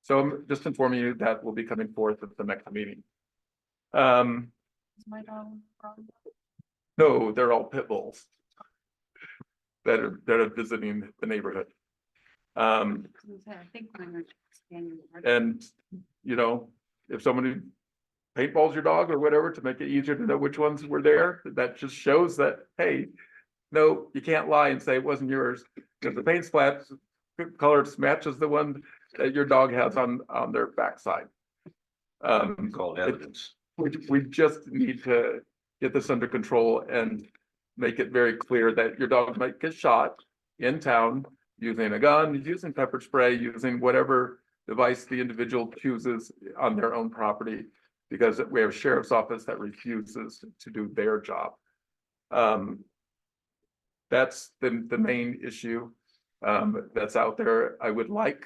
So I'm just informing you that will be coming forth at the next meeting.
Is my dog wrong?
No, they're all pit bulls that are visiting the neighborhood.
I think mine are standing.
And, you know, if somebody paintballs your dog or whatever to make it easier to know which ones were there, that just shows that, hey, no, you can't lie and say it wasn't yours. Because the paint splat color matches the one that your dog has on their backside.
Called evidence.
We just need to get this under control and make it very clear that your dog might get shot in town using a gun, using pepper spray, using whatever device the individual chooses on their own property, because we have a sheriff's office that refuses to do their job. That's the main issue that's out there. I would like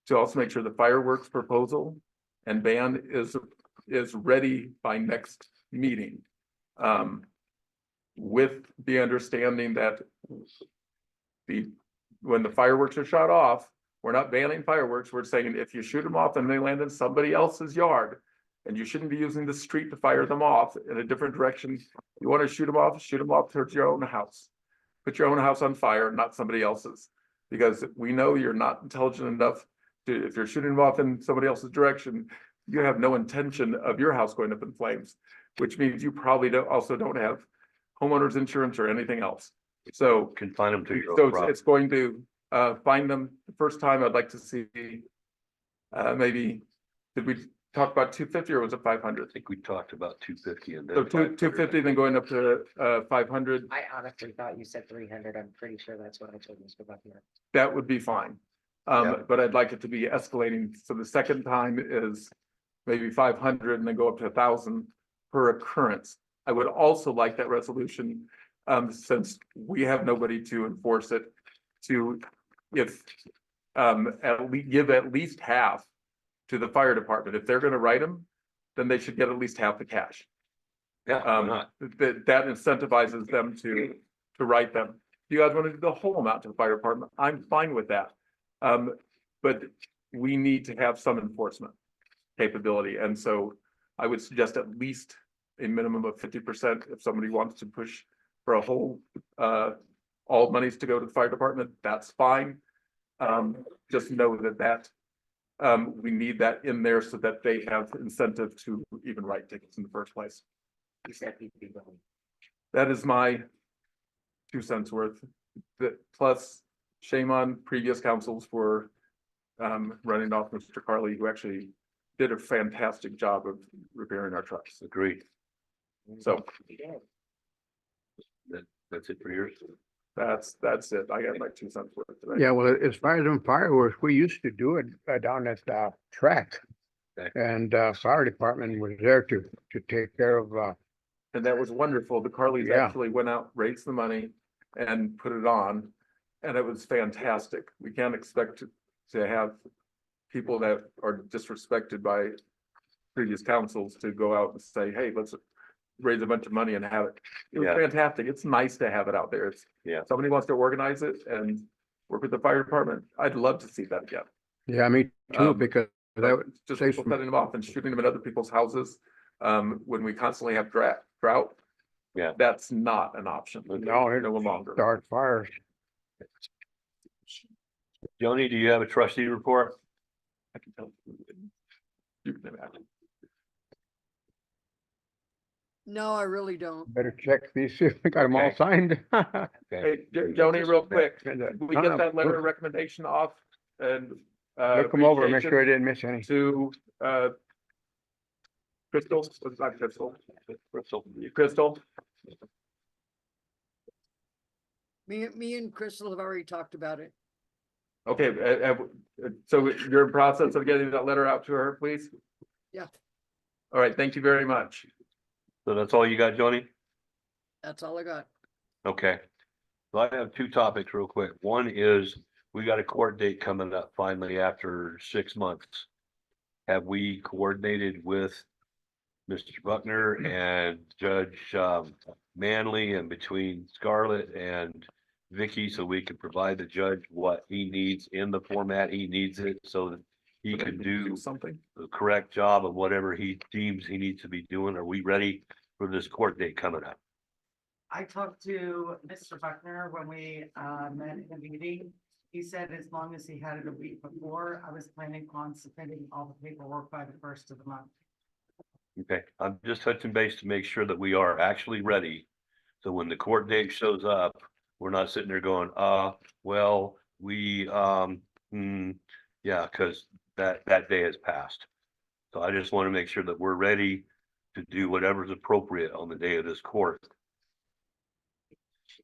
to also make sure the fireworks proposal and ban is ready by next meeting. With the understanding that when the fireworks are shot off, we're not banning fireworks. We're saying if you shoot them off and they land in somebody else's yard, and you shouldn't be using the street to fire them off in a different direction. You want to shoot them off towards your own house. Put your own house on fire, not somebody else's. Because we know you're not intelligent enough to, if you're shooting them off in somebody else's direction, you have no intention of your house going up in flames, which means you probably also don't have homeowners insurance or anything else. So
Confine them to your
so
own
it's
property.
going to find them. The first time I'd like to see maybe, did we talk about 250 or was it 500?
I think we talked about 250 and then
So
500.
250, then going up to 500,
I honestly thought you said 300. I'm pretty sure that's what I told Mr. Buckner.
that would be fine.
Yeah.
But I'd like it to be escalating. So the second time is maybe 500 and then go up to 1,000 per occurrence. I would also like that resolution, since we have nobody to enforce it, to give at least half to the fire department. If they're gonna write them, then they should get at least half the cash.
Yeah, why not?
That incentivizes them to write them. If you guys want to do the whole amount to the fire department, I'm fine with that. But we need to have some enforcement capability, and so I would suggest at least a minimum of 50% if somebody wants to push for a whole, all monies to go to the fire department, that's fine. Just know that we need that in there so that they have incentive to even write tickets in the first place.
He said he'd be willing.
That is my 2 cents worth. Plus, shame on previous councils for running off Mr. Carly, who actually did a fantastic job of repairing our trucks.
Agreed.
So
He did.
That's it for yours.
that's it. I got my 2 cents worth today.
Yeah, well, as far as them fireworks, we used to do it down at the track.
Okay.
And fire department was there to take care of
And that was wonderful. The Carlys
Yeah.
actually went out, raised the money and put it on. And it was fantastic. We can't expect to have people that are disrespected by previous councils to go out and say, hey, let's raise a bunch of money and have it. It was
Yeah.
fantastic. It's nice to have it out there. It's,
Yeah.
somebody wants to organize it and work with the fire department. I'd love to see that again.
yeah, me too,
Um,
because that
But
would
just
save
people
some-
setting them off and shooting them in other people's houses, when we constantly have drought.
Yeah.
That's not an option.
No, it-
No longer.
start fires.
Joni, do you have a trustee report?
I can tell. You can imagine.
No, I really don't.
Better check these, see if we got them all
Okay.
signed.
Hey, Joni, real quick,
And,
did we get that letter of recommendation off and
Look them over, make sure I
appreciation
didn't miss any.
to Crystal, was not Crystal?
Me and Crystal have already talked about it.
Okay, so you're in process of getting that letter out to her, please?
Yeah.
All right, thank you very much.
So that's all you got, Johnny?
That's all I got.
Okay. So I have two topics real quick. One is we got a court date coming up finally after 6 months. Have we coordinated with Mr. Buckner and Judge Manley and between Scarlett and Vicky so we can provide the judge what he needs in the format he needs it so that he can do
something.
the correct job of whatever he deems he needs to be doing? Are we ready for this court date coming up?
I talked to Mr. Buckner when we met in a meeting. He said as long as he had it a week before, I was planning on submitting all the paperwork by the first of the month.
Okay, I'm just touching base to make sure that we are actually ready. So when the court date shows up, we're not sitting there going, well, we, yeah, because that day has passed. So I just want to make sure that we're ready to do whatever's appropriate on the day of this court.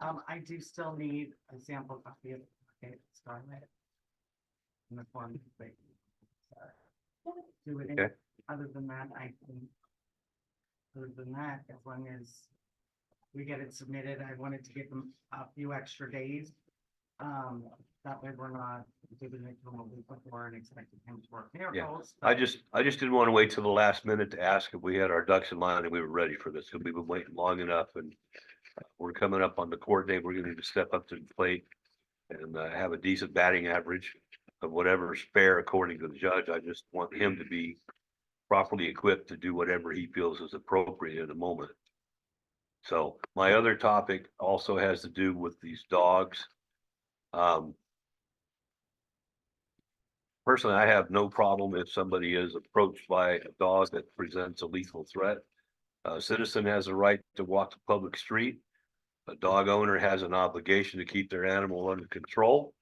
I do still need a sample copy of Scarlett. In the form. Do it.
Okay.
Other than that, I think. Other than that, as long as we get it submitted, I wanted to give them a few extra days. That way we're not doing it from a week before and expecting him to work miracles.
I just didn't want to wait till the last minute to ask if we had our ducks in line and we were ready for this, because we've been waiting long enough and we're coming up on the court date. We're going to step up to the plate and have a decent batting average of whatever's fair according to the judge. I just want him to be properly equipped to do whatever he feels is appropriate in the moment. So my other topic also has to do with these dogs. Personally, I have no problem if somebody is approached by a dog that presents a lethal threat. A citizen has a right to walk the public street. A dog owner has an obligation to keep their animal under control.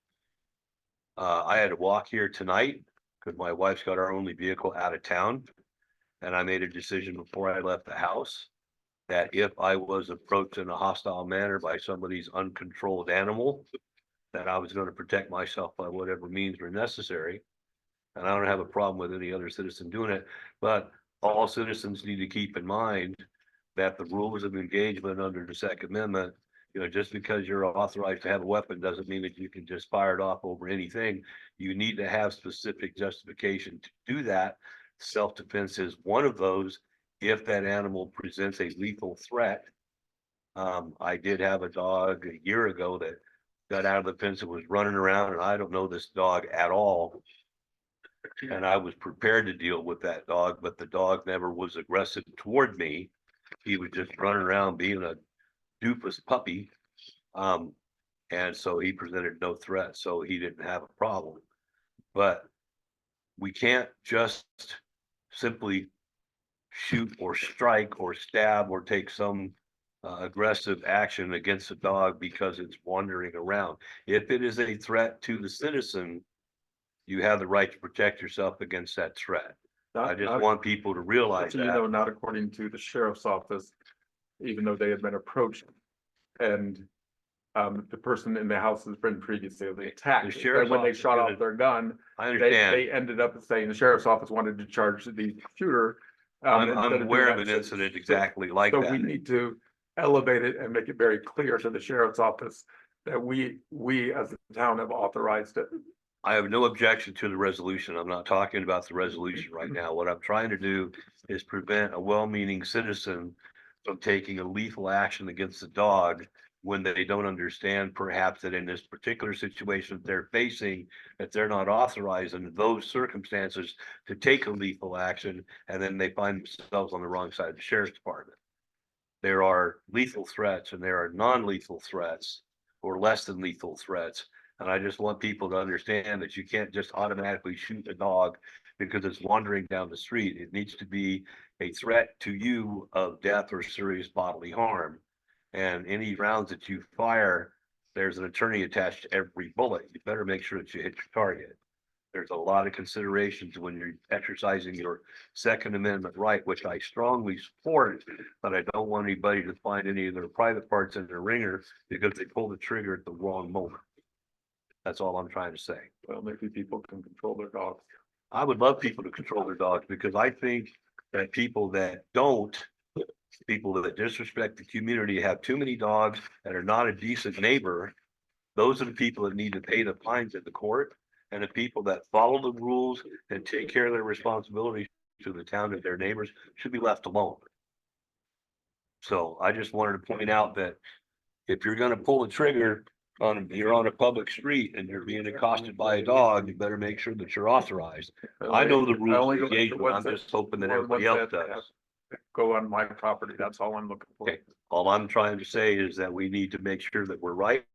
I had to walk here tonight because my wife's got our only vehicle out of town. And I made a decision before I left the house that if I was approached in a hostile manner by somebody's uncontrolled animal, that I was going to protect myself by whatever means were necessary. And I don't have a problem with any other citizen doing it, but all citizens need to keep in mind that the rules of engagement under the Second Amendment, just because you're authorized to have a weapon doesn't mean that you can just fire it off over anything. You need to have specific justification to do that. Self-defense is one of those if that animal presents a lethal threat. I did have a dog a year ago that got out of the fence and was running around, and I don't know this dog at all. And I was prepared to deal with that dog, but the dog never was aggressive toward me. He was just running around being a doofus puppy. And so he presented no threat, so he didn't have a problem. But we can't just simply shoot or strike or stab or take some aggressive action against a dog because it's wandering around. If it is a threat to the citizen, you have the right to protect yourself against that threat. I just want people to realize
You know,
that.
not according to the sheriff's office, even though they had been approached. And the person in the house has been previously attacked.
The sheriff's
When they
office
shot
did
off their gun,
I understand.
they ended up saying the sheriff's office wanted to charge the shooter.
I'm
instead of
aware
doing
of
that.
an incident exactly like
So we
that.
need to elevate it and make it very clear to the sheriff's office that we as a town have authorized it.
I have no objection to the resolution. I'm not talking about the resolution right now. What I'm trying to do is prevent a well-meaning citizen from taking a lethal action against the dog when they don't understand perhaps that in this particular situation that they're facing, that they're not authorized in those circumstances to take a lethal action, and then they find themselves on the wrong side of the sheriff's department. There are lethal threats and there are non-lethal threats or less than lethal threats. And I just want people to understand that you can't just automatically shoot a dog because it's wandering down the street. It needs to be a threat to you of death or serious bodily harm. And any rounds that you fire, there's an attorney attached to every bullet. You better make sure that you hit your target. There's a lot of considerations when you're exercising your Second Amendment right, which I strongly support, but I don't want anybody to find any of their private parts in their ringer because they pulled the trigger at the wrong moment. That's all I'm trying to say.
Well, maybe people can control their dogs.
I would love people to control their dogs because I think that people that don't People that disrespect the community, have too many dogs, and are not a decent neighbor. Those are the people that need to pay the fines at the court, and the people that follow the rules and take care of their responsibilities to the town and their neighbors should be left alone. So I just wanted to point out that if you're gonna pull the trigger you're on a public street and you're being accosted by a dog, you better make sure that you're authorized. I know the rules
only
of
go after
engagement.
what's
I'm
that-
just hoping that
or
everybody
what's
else
that
does.
Go on my property, that's all I'm looking for.
Okay. All I'm trying to say is that we need to make sure that we're right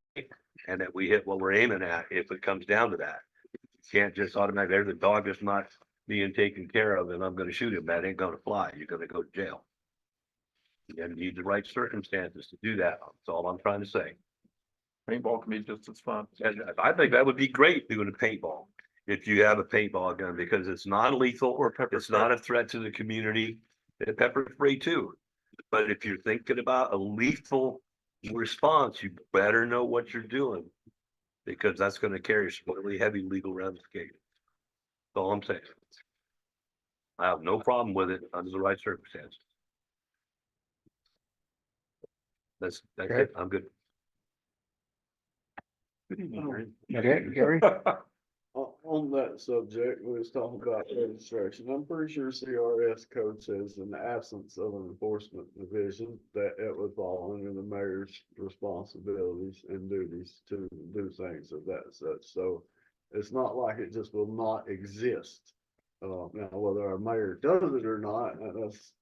and that we hit what we're aiming at if it comes down to that. You can't just automatically, there's a dog that's not being taken care of and I'm gonna shoot him. That ain't gonna fly. You're gonna go to jail. You need the right circumstances to do that. That's all I'm trying to say.
Paintball can be just as fun.
And I think that would be great doing a paintball. If you have a paintball gun, because it's non-lethal,
Or pepper
it's not a threat to the community, and pepper spray too. But if you're thinking about a lethal response, you better know what you're doing. Because that's gonna carry some really heavy legal ramifications. That's all I'm saying. I have no problem with it under the right circumstances. That's it. I'm good.
Good evening, Gary.
Okay, Gary?
On that subject, we was talking about registration. I'm pretty sure CRS code says in the absence of an enforcement division that it would fall under the mayor's responsibilities and duties to do things of that such. So it's not like it just will not exist. Now, whether our mayor does it or not, that's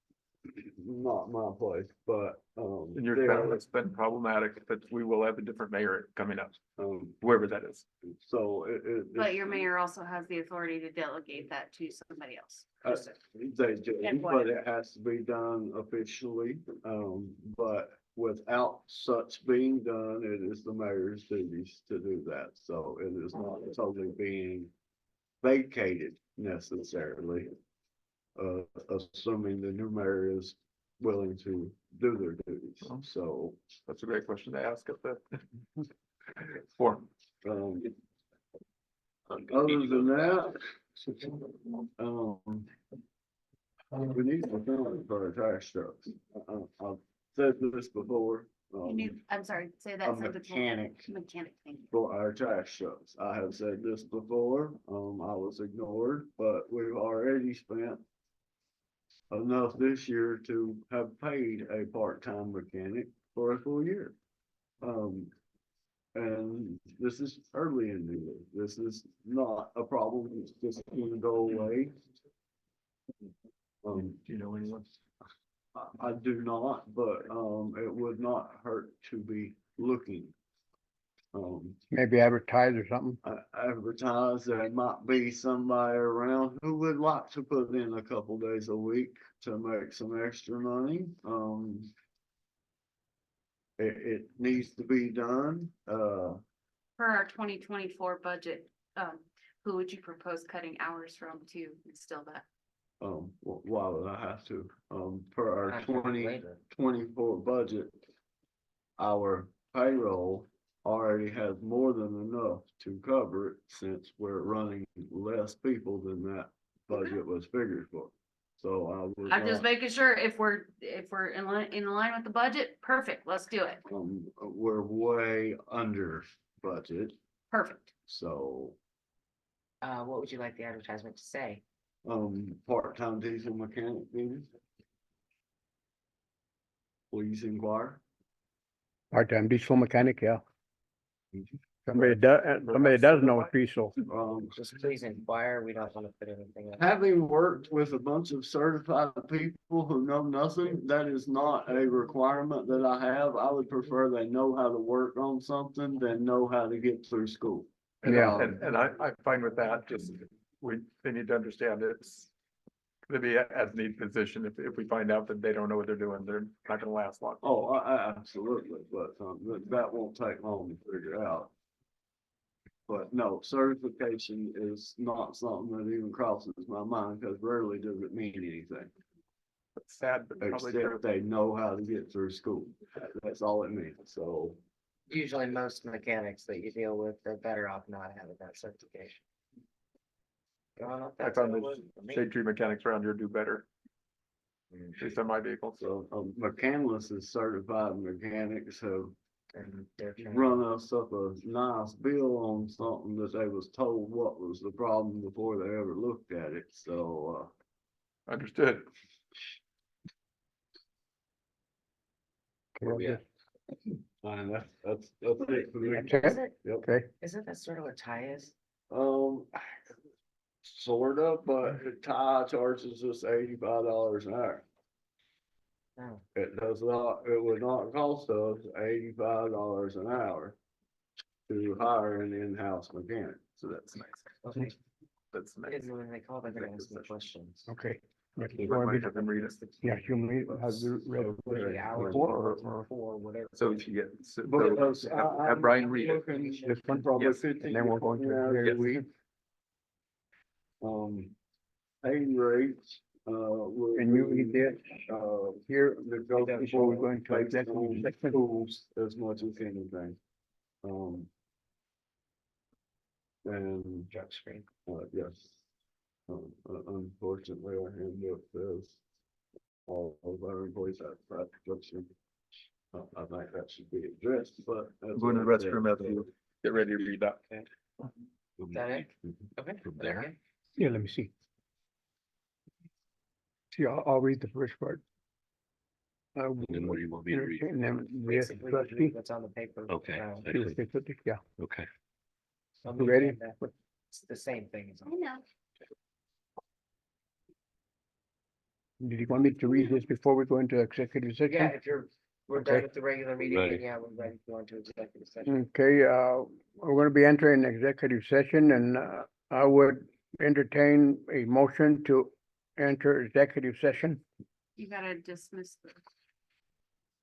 not my place, but,
In your
they
town,
are,
it's been problematic, but we will have a different mayor coming up,
um,
whoever that is.
so
But your mayor also has the authority to delegate that to somebody else.
They do,
And
but
what-
it has to be done officially, but without such being done, it is the mayor's duties to do that, so it is not totally being vacated necessarily. Assuming the new mayor is willing to do their duties, so,
That's a great question to ask at the forum.
other than that, we need to film for our trash trucks. I've said this before.
Can you, I'm sorry, say
A
that sentence. more-
mechanic
Mechanic, thank you.
for our trash trucks. I have said this before, I was ignored, but we've already spent enough this year to have paid a part-time mechanic for a full year. And this is early in the year. This is not a problem. It's just gonna go away.
Do you know anyone?
I do not, but, it would not hurt to be looking.
Maybe advertise or something?
Advertise, there might be somebody around who would like to put in a couple days a week to make some extra money. It needs to be done,
For our 2024 budget, who would you propose cutting hours from to instill that?
why would I have to, per our
After
twenty
later.
24 budget, our payroll already has more than enough to cover it since we're running less people than that budget was figured for. So I would.
I'm just
not-
making sure if we're in line with the budget, perfect, let's do it.
We're way under budget,
Perfect.
so,
What would you like the advertisement to say?
part-time diesel mechanic duties. Please inquire.
Part-time diesel mechanic, yeah. Somebody does know a diesel.
Just please inquire. We don't want to put anything.
Having worked with a bunch of certified people who know nothing, that is not a requirement that I have. I would prefer they know how to work on something than know how to get through school.
Yeah.
And I'm fine with that, just, they need to understand it's gonna be a as need position, if we find out that they don't know what they're doing, they're not gonna last long.
Oh, absolutely, but, that won't take long to figure out. But no, certification is not something that even crosses my mind, because rarely does it mean anything.
It's sad, but probably true.
Except they know how to get through school. That's all it means, so.
Usually most mechanics that you deal with, they're better off not having that certification. I don't know if
I
that's
found
gonna
the
work for me.
shade tree mechanics around here do better. based on my vehicle.
So, McCandless is certified mechanic, so
And they're trying-
run us up a nice bill on something that they was told what was the problem before they ever looked at it, so,
Understood.
Where we at?
and that's it for me.
That's it?
Isn't,
Yep.
Okay,
isn't that sort of what Ty is?
Sort of, but Ty charges us $85 an hour.
Oh.
It would not cost us $85 an hour to hire an in-house mechanic.
So that's nice.
Okay.
That's nice.
Kids, when they call, they're gonna ask me questions.
okay.
You might have them read it.
Yeah, you may have the read it
The hours
before or
or whatever.
So if you get, so
Because
have Brian read it.
this one,
Probably
Yes.
15.
and then we're going to
Yeah,
every
yes.
week.
Pay rates, will
And you
be,
read this here before we go into
based
executive
on
session.
tools as much as anything. And,
Drug screen.
yes. Unfortunately, our handbook says all of our employees have practice. I think that should be addressed, but. that's
Go in the
what it
restroom
says.
after you get ready to read that.
Is that it? Okay.
From there?
okay.
Yeah, let me see. See, I'll read the first part.
And then what do you want me to read?
And then the
Basically,
trustee.
what's on the paper.
Okay,
Yeah,
okay.
on
you
the
ready?
agenda. It's the same thing.
I know.
Did you want me to read this before we go into executive
Yeah,
session?
if we're done
Okay.
with the regular meeting,
Ready.
then yeah, we're ready to go into executive session.
Okay, we're gonna be entering executive session and, I would entertain a motion to enter executive session.
You gotta dismiss the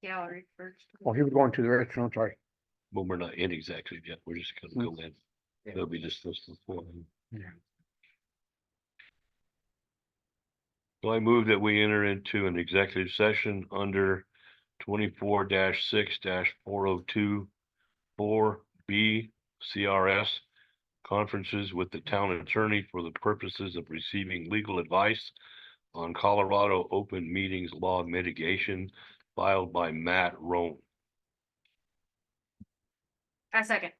gallery first.
Oh, he was going to the restaurant, sorry.
Well, we're not in executive yet. We're just gonna go in.
Yeah.
They'll be discussed before.
Yeah.
So I move that we enter into an executive session under 24-6-4024 B CRS. Conferences with the town attorney for the purposes of receiving legal advice on Colorado open meetings law mitigation filed by Matt Roan.
A second.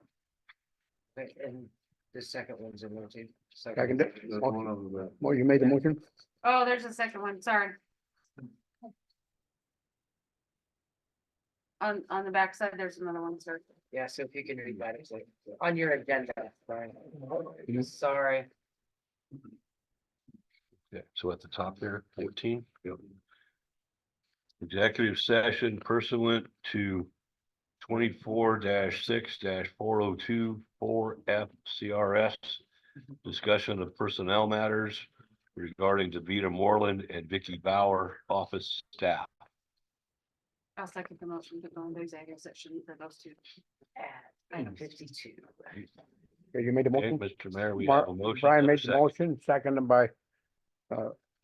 Okay, and the second one's in there too.
Second.
That's one of them.
Well, you made the motion?
Oh, there's a second one, sorry. On the backside, there's another one, sir.
Yeah, so if you can read that, it's like, on your agenda, Brian.
Mhm.
Sorry.
Yeah, so at the top there, 14. Executive session pursuant to 24-6-4024 F CRS. Discussion of personnel matters regarding Davita Moreland and Vicky Bauer, office staff.
I'll second the motion to go into executive session for those two.
At item 52.
Okay, you made the
Okay,
motion?
Mr. Mayor, we
Mar-
have a motion.
Brian
and a
made the
second.
motion, seconded by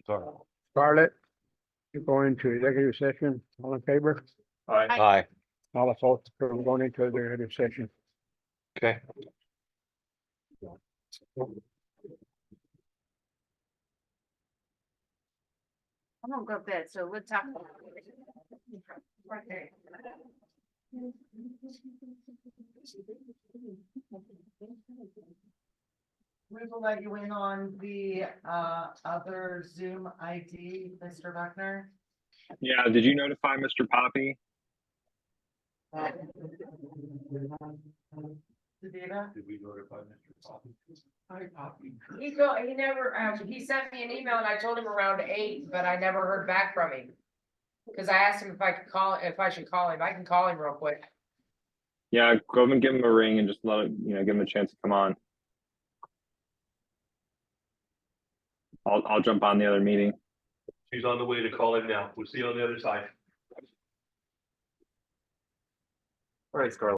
Sorry.
Scarlett. To go into executive session, all in favor?
Aye,
All opposed, so we're going into executive session.
okay.
I'm gonna go to bed, so we'll talk. Right there.
We will let you in on the other Zoom ID, Mr. Buckner.
Yeah, did you notify Mr. Poppy?
Davida?
Did we notify Mr. Poppy?
Hi, Poppy.
He never, he sent me an email and I told him around 8, but I never heard back from him. Cause I asked him if I could call, if I should call him. I can call him real quick.
Yeah, go over and give him a ring and just let him, give him a chance to come on. I'll jump on the other meeting.
She's on the way to call him now. We'll see you on the other side.
All right, Scarlett.